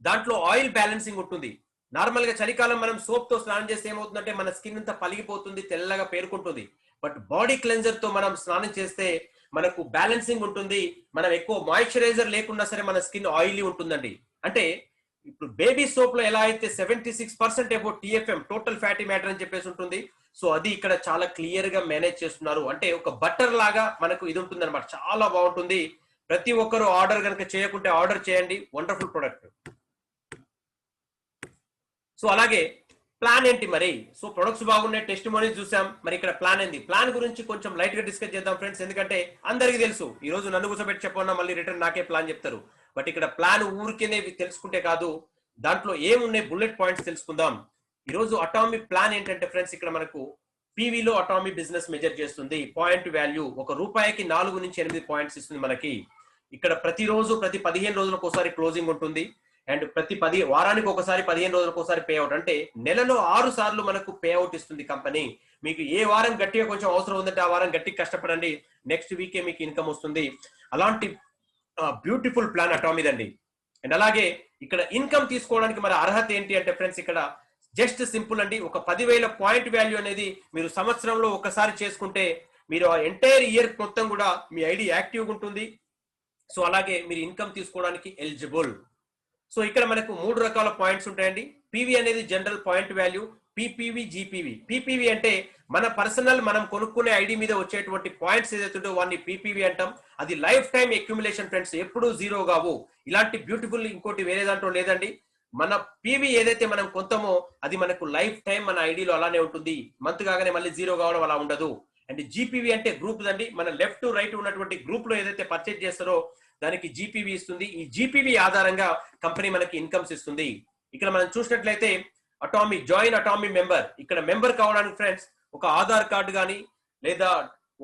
A: దాంట్లో ఆయిల్ బ్యాలెన్సింగ్ ఉంటుంది. నార్మల్ గా చలికాలం మనం సోప్ తో స్నానం చేస్తే ఏమవుతుందంటే మన స్కిన్ అంతా పలిగిపోతుంది, తెల్లగా పేరుకుంటుంది. బట్ బాడీ క్లెన్జర్ తో మనం స్నానం చేస్తే మనకు బ్యాలెన్సింగ్ ఉంటుంది. మనం ఎక్కువ మాయిశ్చరైజర్ లేకున్నా సరే మన స్కిన్ ఆయిలీ ఉంటుందండి. అంటే ఇప్పుడు బేబీ సోప్ లో ఎలా అయితే 76% about TFM total fatty matter అని చెప్పేసి ఉంటుంది. సో అది ఇక్కడ చాలా క్లియర్ గా మేనేజ్ చేస్తున్నారు. అంటే ఒక బటర్ లాగా మనకు ఇది ఉంటుంది అనమాట. చాలా బాగుంటుంది. ప్రతి ఒక్కరు ఆర్డర్ కనుక చేయకుంటే ఆర్డర్ చేయండి, వండర్ఫుల్ ప్రొడక్ట్. సో అలాగే ప్లాన్ ఏంటి మరి? సో ప్రొడక్ట్స్ బాగున్నాయి, టెస్టిమోనీస్ చూసాం, మరి ఇక్కడ ప్లాన్ ఏంది? ప్లాన్ గురించి కొంచెం లైట్ గా డిస్కస్ చేద్దాం ఫ్రెండ్స్. ఎందుకంటే అందరికీ తెలుసు, ఈ రోజు నన్ను కూర్చోబెట్టి చెప్పన్నా మళ్ళీ రిటర్న్ నాకే ప్లాన్ చెప్తారు. బట్ ఇక్కడ ప్లాన్ ఊరికేనే తెలుసుకుంటే కాదు, దాంట్లో ఏమున్నాయి బుల్లెట్ పాయింట్స్ తెలుసుకుందాం. ఈ రోజు అటామీ ప్లాన్ ఏంటంటే ఫ్రెండ్స్, ఇక్కడ మనకు పీవీలో అటామీ బిజినెస్ మెజర్ చేస్తుంది. పాయింట్ వాల్యూ ₹1కి 4 నుంచి 8 పాయింట్స్ ఇస్తుంది మనకి. ఇక్కడ ప్రతిరోజు ప్రతి 15 రోజులకు ఒకసారి క్లోజింగ్ ఉంటుంది. అండ్ ప్రతి వారానికి ఒకసారి 15 రోజులకు ఒకసారి పే అవుట్, అంటే నెలలో 6 సార్లు మనకు పే అవుట్ ఇస్తుంది కంపెనీ. మీకు ఏ వారం గట్టిగా కొంచెం అవసరం ఉందంటే ఆ వారం గట్టిగా కష్టపడండి, నెక్స్ట్ వీకే మీకు ఇన్కమ్ వస్తుంది. అలాంటి బ్యూటిఫుల్ ప్లాన్ అటామీదండి. అండ్ అలాగే ఇక్కడ ఇన్కమ్ తీసుకోవడానికి మరి అర్హత ఏంటి అంటే ఫ్రెండ్స్, ఇక్కడ జస్ట్ సింపుల్ అండి. ఒక 10,000 పాయింట్ వాల్యూ అనేది మీరు సంవత్సరంలో ఒకసారి చేసుకుంటే మీరు ఎంటైర్ ఇయర్ మొత్తం కూడా మీ ఐడి యాక్టివ్గా ఉంటుంది. సో అలాగే మీరు ఇన్కమ్ తీసుకోవడానికి ఎలిజిబుల్. సో ఇక్కడ మనకు 3 రకాల పాయింట్స్ ఉంటాయండి. పీవీ అనేది general point value, PPV, జీపీవి. PPV అంటే మన పర్సనల్ మనం కొనుక్కునే ఐడి మీద వచ్చేటువంటి పాయింట్స్ ఏదైతుందో వాడిని పీపీవి అంటాం. అది లైఫ్ టైం అక్యుములేషన్ ఫ్రెండ్స్, ఎప్పుడు జీరో కావు. ఇలాంటి బ్యూటిఫుల్ ఇంకోటి వేరే దాంట్లో లేదండి. మన పీవీ ఏదైతే మనం కొంటామో అది మనకు లైఫ్ టైం మన ఐడిలో అలానే ఉంటుంది. మంత్ కాగానే మళ్ళీ జీరో కావడం అలా ఉండదు. అండ్ జీపీవి అంటే గ్రూప్ అండి. మన లెఫ్ట్ రైట్ ఉన్నటువంటి గ్రూప్ లో ఏదైతే పర్చేజ్ చేస్తారో దానికి జీపీవి ఇస్తుంది. ఈ జీపీవి ఆధారంగా కంపెనీ మనకి ఇన్కమ్స్ ఇస్తుంది. ఇక్కడ మనం చూసినట్లయితే అటామీ జాయిన్ అటామీ మెంబర్, ఇక్కడ మెంబర్ కావడానికి ఫ్రెండ్స్ ఒక ఆధార్ కార్డు కానీ లేదా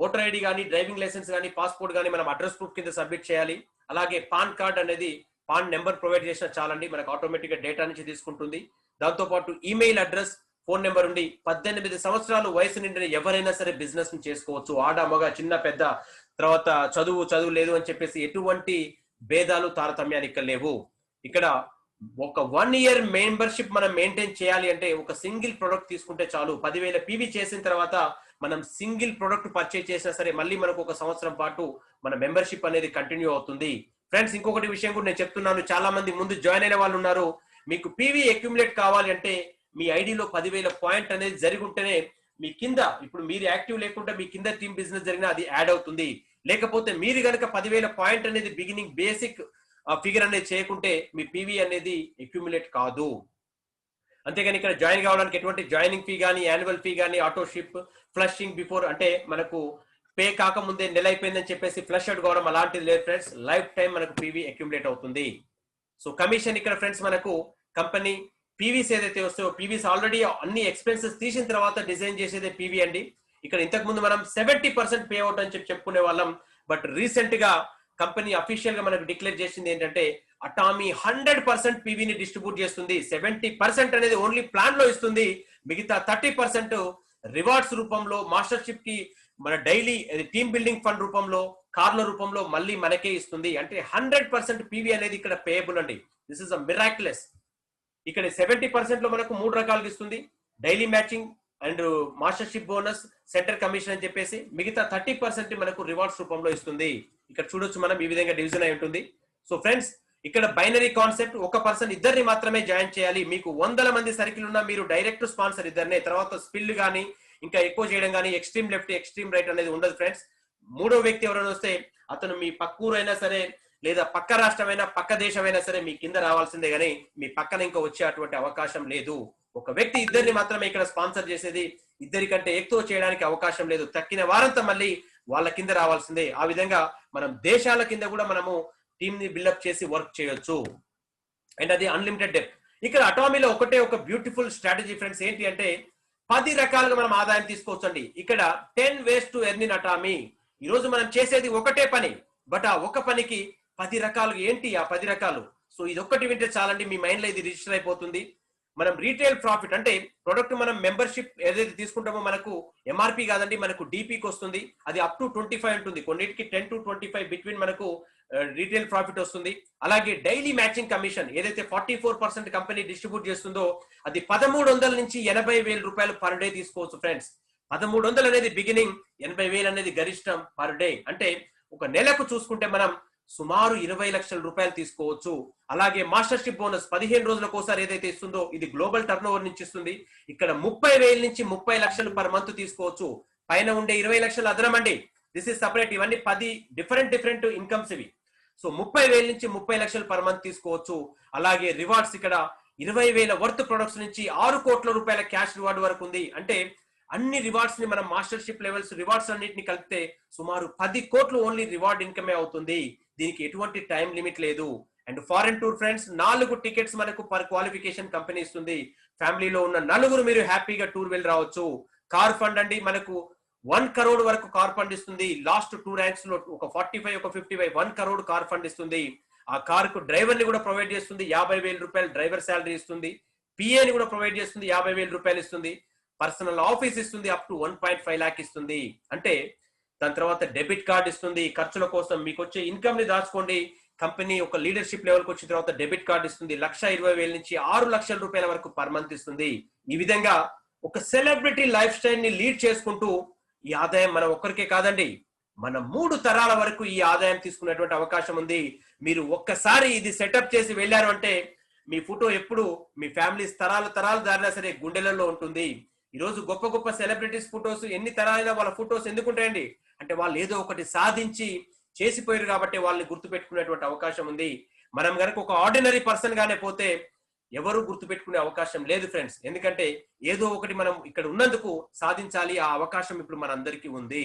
A: ఓటర్ ఐడి కానీ డ్రైవింగ్ లైసెన్స్ కానీ పాస్పోర్ట్ కానీ మనం అడ్రస్ ప్రూఫ్ కింద సబ్మిట్ చేయాలి. అలాగే పాన్ కార్డ్ అనేది పాన్ నెంబర్ ప్రొవైడ్ చేసినా చాలండి, మనకు ఆటోమేటిక్ గా డేటా నుంచి తీసుకుంటుంది. దాంతో పాటు ఈమెయిల్ అడ్రస్, ఫోన్ నెంబర్ ఉండి 18 సంవత్సరాలు వయసు నిండిన ఎవరైనా సరే బిజినెస్ చేసుకోవచ్చు. ఆడ మగ చిన్న పెద్ద, తర్వాత చదువు లేదు అని చెప్పేసి ఎటువంటి భేదాలు తారతమ్యాలు ఇక్కడ లేవు. ఇక్కడ ఒక 1 year మెంబర్షిప్ మనం మెయింటైన్ చేయాలి అంటే ఒక సింగిల్ ప్రొడక్ట్ తీసుకుంటే చాలు. 10,000 పీవీ చేసిన తర్వాత మనం సింగిల్ ప్రొడక్ట్ పర్చేజ్ చేసినా సరే మళ్ళీ మనకు ఒక సంవత్సరం పాటు మన మెంబర్షిప్ అనేది కంటిన్యూ అవుతుంది. ఫ్రెండ్స్, ఇంకొకటి విషయం కూడా నేను చెప్తున్నాను, చాలా మంది ముందు జాయిన్ అయిన వాళ్ళు ఉన్నారు. మీకు పీవీ అక్యుములేట్ కావాలి అంటే మీ ఐడిలో 10,000 పాయింట్ అనేది జరిగి ఉంటేనే మీ కింద, ఇప్పుడు మీరు యాక్టివ్ లేకుండా మీ కింద టీమ్ బిజినెస్ జరిగినా అది యాడ్ అవుతుంది. లేకపోతే మీరు కనుక 10,000 పాయింట్ అనేది బిగినింగ్ బేసిక్ ఫిగర్ అనేది చేయకుంటే మీ పీవీ అనేది అక్యుములేట్ కాదు. అంతేగాని ఇక్కడ జాయిన్ కావడానికి ఎటువంటి జాయినింగ్ ఫీ కానీ, యాన్యువల్ ఫీ కానీ, ఆటోషిప్, ఫ్లషింగ్ బిఫోర్ అంటే మనకు పే కాకముందే నెల అయిపోయిందని చెప్పేసి ఫ్లష్ అవుట్ కావడం అలాంటిది లేదు ఫ్రెండ్స్. లైఫ్ టైం మనకు పీవీ అక్యుములేట్ అవుతుంది. సో కమిషన్ ఇక్కడ ఫ్రెండ్స్ మనకు కంపెనీ పీవీస్ ఏదైతే వస్తాయో పీవీస్ ఆల్రెడీ అన్ని ఎక్స్పెన్సెస్ తీసిన తర్వాత డిజైన్ చేసేదే పీవీ అండి. ఇక్కడ ఇంతకు ముందు మనం 70% పే అవుట్ అని చెప్పుకునే వాళ్ళం. బట్ రీసెంట్ గా కంపెనీ అఫీషియల్ గా మనకు డిక్లేర్ చేసింది ఏంటంటే అటామీ 100% పీవీని డిస్ట్రిబ్యూట్ చేస్తుంది. 70% అనేది ఓన్లీ ప్లాన్ లో ఇస్తుంది. మిగతా 30% రివార్డ్స్ రూపంలో, మాస్టర్షిప్ కి మన డైలీ టీమ్ బిల్డింగ్ ఫండ్ రూపంలో, కార్ల రూపంలో మళ్ళీ మనకే ఇస్తుంది. అంటే 100% పీవీ అనేది ఇక్కడ పేయబుల్ అండి. This is a miraculous. ఇక్కడ 70% లో మనకు 3 రకాలుగా ఇస్తుంది. Daily matching and mastership bonus, center commission అని చెప్పేసి మిగతా 30% మనకు రివార్డ్స్ రూపంలో ఇస్తుంది. ఇక్కడ చూడొచ్చు మనం ఈ విధంగా డివిజన్ అయి ఉంటుంది. సో ఫ్రెండ్స్, ఇక్కడ బైనరీ కాన్సెప్ట్, ఒక పర్సన్ ఇద్దరిని మాత్రమే జాయిన్ చేయాలి. మీకు 100 మంది సర్కిల్ ఉన్నా మీరు డైరెక్ట్ స్పాన్సర్ ఇద్దరినే, తర్వాత స్పిల్ గానీ ఇంకా ఎక్కువ చేయడం కానీ, ఎక్స్ట్రీమ్ లెఫ్ట్ ఎక్స్ట్రీమ్ రైట్ అనేది ఉండదు ఫ్రెండ్స్. మూడో వ్యక్తి ఎవరైనా వస్తే అతను మీ పక్కూరైనా సరే లేదా పక్క రాష్ట్రమైనా పక్క దేశమైనా సరే మీ కింద రావాల్సిందే గానీ మీ పక్కన ఇంకా వచ్చే అటువంటి అవకాశం లేదు. ఒక వ్యక్తి ఇద్దరిని మాత్రమే ఇక్కడ స్పాన్సర్ చేసేది, ఇద్దరి కంటే ఎక్కువ చేయడానికి అవకాశం లేదు. తక్కిన వారంతా మళ్ళీ వాళ్ళ కింద రావాల్సిందే. ఆ విధంగా మనం దేశాల కింద కూడా మనము టీమ్ ని బిల్డప్ చేసి వర్క్ చేయొచ్చు. అండ్ అది అన్లిమిటెడ్ డెప్త్. ఇక్కడ అటామీలో ఒకటే ఒక బ్యూటిఫుల్ స్ట్రాటజీ ఫ్రెండ్స్, ఏంటి అంటే 10 రకాలుగా మనం ఆదాయం తీసుకోవచ్చు అండి. ఇక్కడ 10 ways to earn in Atomy. ఈ రోజు మనం చేసేది ఒకటే పని, బట్ ఆ ఒక పనికి 10 రకాలు. ఏంటి ఆ 10 రకాలు? సో ఇది ఒక్కటి వింటే చాలండి, మీ మైండ్ లో ఇది రిజిస్టర్ అయిపోతుంది. మనం రీటైల్ ప్రాఫిట్ అంటే ప్రొడక్ట్ మనం మెంబర్షిప్ ఏదైతే తీసుకుంటామో మనకు ఎంఆర్పి కాదండి, మనకు డిపికి వస్తుంది. అది అప్ టు 25 ఉంటుంది. కొన్నిటికి 10 to 25 బిట్వీన్ మనకు రీటైల్ ప్రాఫిట్ వస్తుంది. అలాగే డైలీ మ్యాచింగ్ కమిషన్ ఏదైతే 44% కంపెనీ డిస్ట్రిబ్యూట్ చేస్తుందో అది 1300 నుంచి 80,000 రూపాయలు పర్ డే తీసుకోవచ్చు ఫ్రెండ్స్. 1300 అనేది బిగినింగ్, 80,000 అనేది గరిష్టం పర్ డే. అంటే ఒక నెలకు చూసుకుంటే మనం సుమారు 20 లక్షల రూపాయలు తీసుకోవచ్చు. అలాగే మాస్టర్షిప్ బోనస్ 15 రోజులకు ఒకసారి ఏదైతే ఇస్తుందో ఇది గ్లోబల్ టర్న్ ఓవర్ నుంచి ఇస్తుంది. ఇక్కడ 30,000 నుంచి 30 లక్షలు పర్ మంత్ తీసుకోవచ్చు. పైన ఉండే 20 లక్షలు అదనం అండి, దిస్ ఇస్ సపరేట్. ఇవన్నీ 10 డిఫరెంట్ ఇన్కమ్స్ ఇవి. సో 30,000 నుంచి 30 లక్షలు పర్ మంత్ తీసుకోవచ్చు. అలాగే రివార్డ్స్ ఇక్కడ 20,000 వర్త్ ప్రొడక్ట్స్ నుంచి 6 కోట్ల రూపాయల క్యాష్ రివార్డ్ వరకు ఉంది. అంటే అన్ని రివార్డ్స్ ని మనం మాస్టర్షిప్ లెవెల్స్ రివార్డ్స్ అన్నిటిని కలిపితే సుమారు 10 కోట్లు ఓన్లీ రివార్డ్ ఇన్కమే అవుతుంది. దీనికి ఎటువంటి టైం లిమిట్ లేదు. And foreign tour friends 4 tickets మనకు పర్ క్వాలిఫికేషన్ కంపెనీ ఇస్తుంది. ఫ్యామిలీలో ఉన్న 4 మీరు హ్యాపీగా టూర్ వెళ్ళి రావచ్చు. కార్ ఫండ్ అండి, మనకు 1 crore వరకు కార్ ఫండ్ ఇస్తుంది. లాస్ట్ 2 ర్యాంక్స్ లో ఒక 45 ఒక 55 1 crore కార్ ఫండ్ ఇస్తుంది. ఆ కార్ కు డ్రైవర్ ని కూడా ప్రొవైడ్ చేస్తుంది. 50,000 రూపాయలు డ్రైవర్ శాలరీ ఇస్తుంది. పిఏ ని కూడా ప్రొవైడ్ చేస్తుంది, 50,000 రూపాయలు ఇస్తుంది. పర్సనల్ ఆఫీస్ ఇస్తుంది, అప్ టు 1.5 lakh ఇస్తుంది. అంటే దాని తర్వాత డెబిట్ కార్డ్ ఇస్తుంది. ఖర్చుల కోసం మీకు వచ్చే ఇన్కమ్ ని దాచుకోండి. కంపెనీ ఒక లీడర్షిప్ లెవెల్కి వచ్చిన తర్వాత డెబిట్ కార్డ్ ఇస్తుంది. 1,20,000 నుంచి 6 లక్షల రూపాయల వరకు పర్ మంత్ ఇస్తుంది. ఈ విధంగా ఒక సెలబ్రిటీ లైఫ్ స్టైల్ ని లీడ్ చేసుకుంటూ ఈ ఆదాయం మనం ఒక్కరికే కాదండి, మన 3 తరాల వరకు ఈ ఆదాయం తీసుకునేటువంటి అవకాశం ఉంది. మీరు ఒక్కసారి ఇది సెటప్ చేసి వెళ్ళారు అంటే మీ ఫోటో ఎప్పుడు మీ ఫ్యామిలీ తరాలు దారినా సరే గుండెలలో ఉంటుంది. ఈ రోజు గొప్ప గొప్ప సెలబ్రిటీస్ ఫోటోస్ ఎన్ని తరాలైనా వాళ్ళ ఫోటోస్ ఎందుకు ఉంటాయండి అంటే వాళ్ళు ఏదో ఒకటి సాధించి చేసిపోయారు కాబట్టి వాళ్ళని గుర్తు పెట్టుకునేటువంటి అవకాశం ఉంది. మనం కనుక ఒక ఆర్డినరీ పర్సన్ గానే పోతే ఎవరు గుర్తు పెట్టుకునే అవకాశం లేదు ఫ్రెండ్స్. ఎందుకంటే ఏదో ఒకటి మనం ఇక్కడ ఉన్నందుకు సాధించాలి, ఆ అవకాశం ఇప్పుడు మనందరికీ ఉంది.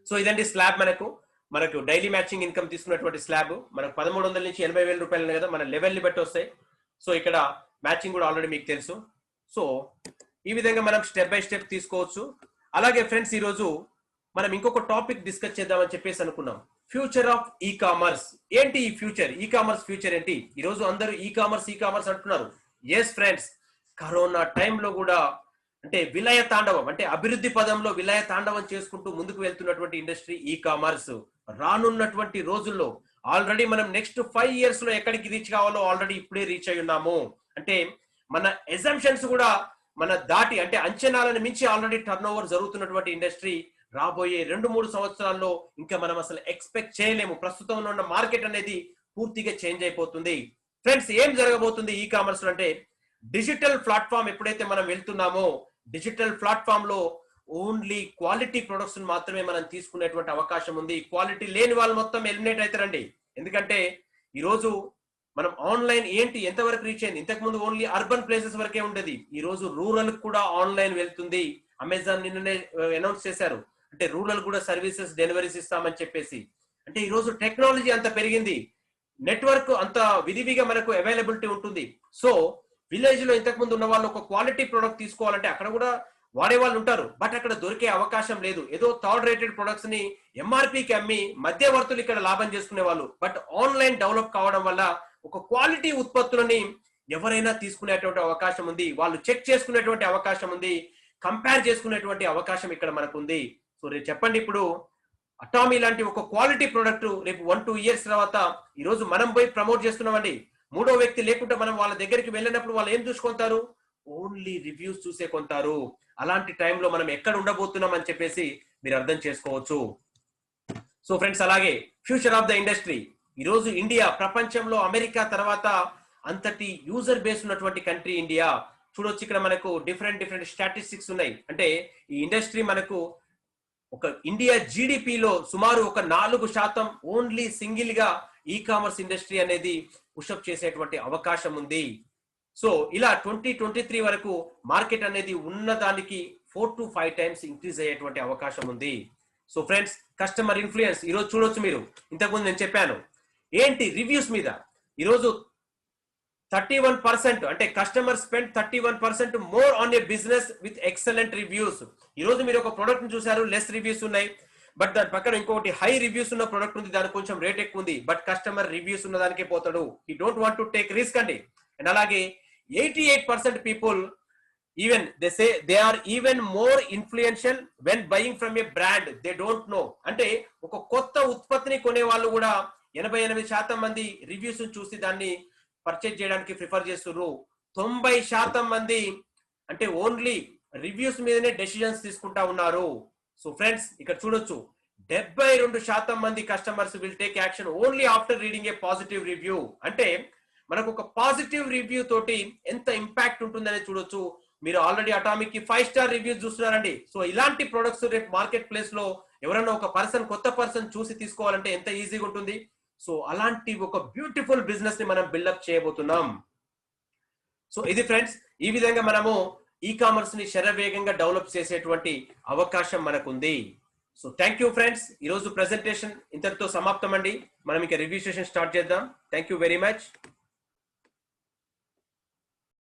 A: సో ఇదండి స్లాబ్. మనకు డైలీ మ్యాచింగ్ ఇన్కమ్ తీసుకున్నటువంటి స్లాబ్ మనకు 1300 నుంచి 80,000 రూపాయలు కదా, మన లెవెల్ ని బట్టి వస్తాయి. సో ఇక్కడ మ్యాచింగ్ కూడా ఆల్రెడీ మీకు తెలుసు. సో ఈ విధంగా మనం స్టెప్ బై స్టెప్ తీసుకోవచ్చు. అలాగే ఫ్రెండ్స్, ఈ రోజు మనం ఇంకొక టాపిక్ డిస్కస్ చేద్దామని చెప్పేసి అనుకున్నాం, ఫ్యూచర్ ఆఫ్ ఈ కామర్స్. ఏంటి ఈ ఫ్యూచర్, ఈ కామర్స్ ఫ్యూచర్ ఏంటి? ఈ రోజు అందరూ ఈ కామర్స్ అంటున్నారు. ఎస్ ఫ్రెండ్స్, కరోనా టైంలో కూడా అంటే విలయ తాండవం, అంటే అభివృద్ధి పదంలో విలయ తాండవం చేసుకుంటూ ముందుకు వెళ్తున్నటువంటి ఇండస్ట్రీ ఈ కామర్స్. రానున్నటువంటి రోజుల్లో ఆల్రెడీ మనం నెక్స్ట్ 5 years లో ఎక్కడికి రీచ్ కావాలో ఆల్రెడీ ఇప్పుడే రీచ్ అయి ఉన్నాము. అంటే మన ఎజంప్షన్స్ కూడా మన దాటి, అంటే అంచనాలను మించి ఆల్రెడీ టర్న్ ఓవర్ జరుగుతున్నటువంటి ఇండస్ట్రీ. రాబోయే 2-3 సంవత్సరాల్లో ఇంకా మనం అసలు ఎక్స్పెక్ట్ చేయలేము. ప్రస్తుతం ఉన్న మార్కెట్ అనేది పూర్తిగా చేంజ్ అయిపోతుంది. ఫ్రెండ్స్, ఏం జరగబోతుంది ఈ కామర్స్ అంటే, డిజిటల్ ప్లాట్ఫామ్ ఎప్పుడైతే మనం వెళ్తున్నామో, డిజిటల్ ప్లాట్ఫామ్ లో ఓన్లీ క్వాలిటీ ప్రొడక్ట్స్ మాత్రమే మనం తీసుకునేటువంటి అవకాశం ఉంది. క్వాలిటీ లేని వాళ్ళు మొత్తం ఎలిమినేట్ అవుతారండి. ఎందుకంటే ఈరోజు మనం ఆన్లైన్ ఏంటి ఎంతవరకు రీచ్ అయింది? ఇంతకు ముందు ఓన్లీ అర్బన్ ప్లేసెస్ వరకే ఉండేది. ఈ రోజు రూరల్ కూడా ఆన్లైన్ వెళ్తుంది. అమెజాన్ నిన్ననే అనౌన్స్ చేశారు, అంటే రూరల్ కూడా సర్వీసెస్ డెలివరీస్ ఇస్తామని చెప్పేసి. అంటే ఈ రోజు టెక్నాలజీ అంత పెరిగింది, నెట్వర్క్ అంత విరివిగా మనకు అవైలబిలిటీ ఉంటుంది. సో విలేజ్ లో ఇంతకు ముందు ఉన్న వాళ్ళు ఒక క్వాలిటీ ప్రొడక్ట్ తీసుకోవాలంటే అక్కడ కూడా వాడే వాళ్ళు ఉంటారు, బట్ అక్కడ దొరికే అవకాశం లేదు. ఏదో థర్డ్ రేటెడ్ ప్రొడక్ట్స్ ని ఎంఆర్పీకి అమ్మి మధ్యవర్తులు ఇక్కడ లాభం చేసుకునే వాళ్ళు. బట్ ఆన్లైన్ డెవలప్ కావడం వల్ల ఒక క్వాలిటీ ఉత్పత్తులని ఎవరైనా తీసుకునేటువంటి అవకాశం ఉంది, వాళ్ళు చెక్ చేసుకునేటువంటి అవకాశం ఉంది, కంపేర్ చేసుకునేటువంటి అవకాశం ఇక్కడ మనకు ఉంది. సో రేపు చెప్పండి, ఇప్పుడు అటామీ లాంటి ఒక క్వాలిటీ ప్రొడక్ట్ రేపు 1-2 years తర్వాత ఈ రోజు మనం పోయి ప్రమోట్ చేస్తున్నామండి. మూడో వ్యక్తి లేకుంటే మనం వాళ్ళ దగ్గరికి వెళ్ళినప్పుడు వాళ్ళు ఏం చూసుకుంటారు? ఓన్లీ రివ్యూస్ చూసే కొంటారు. అలాంటి టైంలో మనం ఎక్కడ ఉండబోతున్నాం అని చెప్పేసి మీరు అర్థం చేసుకోవచ్చు. సో ఫ్రెండ్స్, అలాగే ఫ్యూచర్ ఆఫ్ ద ఇండస్ట్రీ. ఈ రోజు ఇండియా ప్రపంచంలో అమెరికా తర్వాత అంతటి యూజర్ బేస్ ఉన్నటువంటి కంట్రీ ఇండియా. చూడొచ్చు, ఇక్కడ మనకు డిఫరెంట్ స్టాటిస్టిక్స్ ఉన్నాయి. అంటే ఈ ఇండస్ట్రీ మనకు ఒక ఇండియా జీడిపిలో సుమారు ఒక 4% ఓన్లీ సింగిల్ గా ఈ కామర్స్ ఇండస్ట్రీ అనేది పుషప్ చేసేటువంటి అవకాశం ఉంది. సో ఇలా 2023 వరకు మార్కెట్ అనేది ఉన్నదానికి 4 to 5 times ఇంక్రీజ్ అయ్యేటువంటి అవకాశం ఉంది. సో ఫ్రెండ్స్, కస్టమర్ ఇన్ఫ్లుయెన్స్ ఈరోజు చూడొచ్చు. మీరు ఇంతకుముందు నేను చెప్పాను ఏంటి రివ్యూస్ మీద. ఈరోజు 31%, అంటే customer spend 31% more on a business with excellent reviews. ఈ రోజు మీరు ఒక ప్రొడక్ట్ ని చూసారు, లెస్ రివ్యూస్ ఉన్నాయి, బట్ దాని పక్కన ఇంకొకటి హై రివ్యూస్ ఉన్న ప్రొడక్ట్ ఉంది, దానికి కొంచెం రేట్ ఎక్కువ ఉంది, బట్ కస్టమర్ రివ్యూస్ ఉన్న దానికే పోతాడు. ఈ don't want to take risk అండి. అండ్ అలాగే 88% people even they say they are even more influential when buying from a brand they don't know. అంటే ఒక కొత్త ఉత్పత్తిని కొనే వాళ్ళు కూడా 88% మంది రివ్యూస్ చూసి దాన్ని పర్చేజ్ చేయడానికి ప్రిఫర్ చేస్తున్నారు. 90% మంది అంటే ఓన్లీ రివ్యూస్ మీదనే డెసిషన్స్ తీసుకుంటా ఉన్నారు. సో ఫ్రెండ్స్, ఇక్కడ చూడొచ్చు 72% మంది customers will take action only after reading A positive review. అంటే మనకు ఒక పాజిటివ్ రివ్యూ తోటి ఎంత ఇంపాక్ట్ ఉంటుందని చూడొచ్చు. మీరు ఆల్రెడీ అటామిక్ కి 5 star రివ్యూస్ చూస్తున్నారండి. సో ఇలాంటి ప్రొడక్ట్స్ రేపు మార్కెట్ ప్లేస్ లో ఎవరైనా ఒక కొత్త పర్సన్ చూసి తీసుకోవాలంటే ఎంత ఈజీగా ఉంటుంది. సో అలాంటి ఒక బ్యూటిఫుల్ బిజినెస్ ని మనం బిల్డప్ చేయబోతున్నాం. సో ఇది ఫ్రెండ్స్, ఈ విధంగా మనము ఈ కామర్స్ ని శరవేగంగా డెవలప్ చేసేటువంటి అవకాశం మనకుంది. So thank you friends. ఈ రోజు ప్రెజెంటేషన్ ఇంతటితో సమాప్తం అండి. మనం ఇక రివ్యూ సెషన్ స్టార్ట్ చేద్దాం. Thank you very much.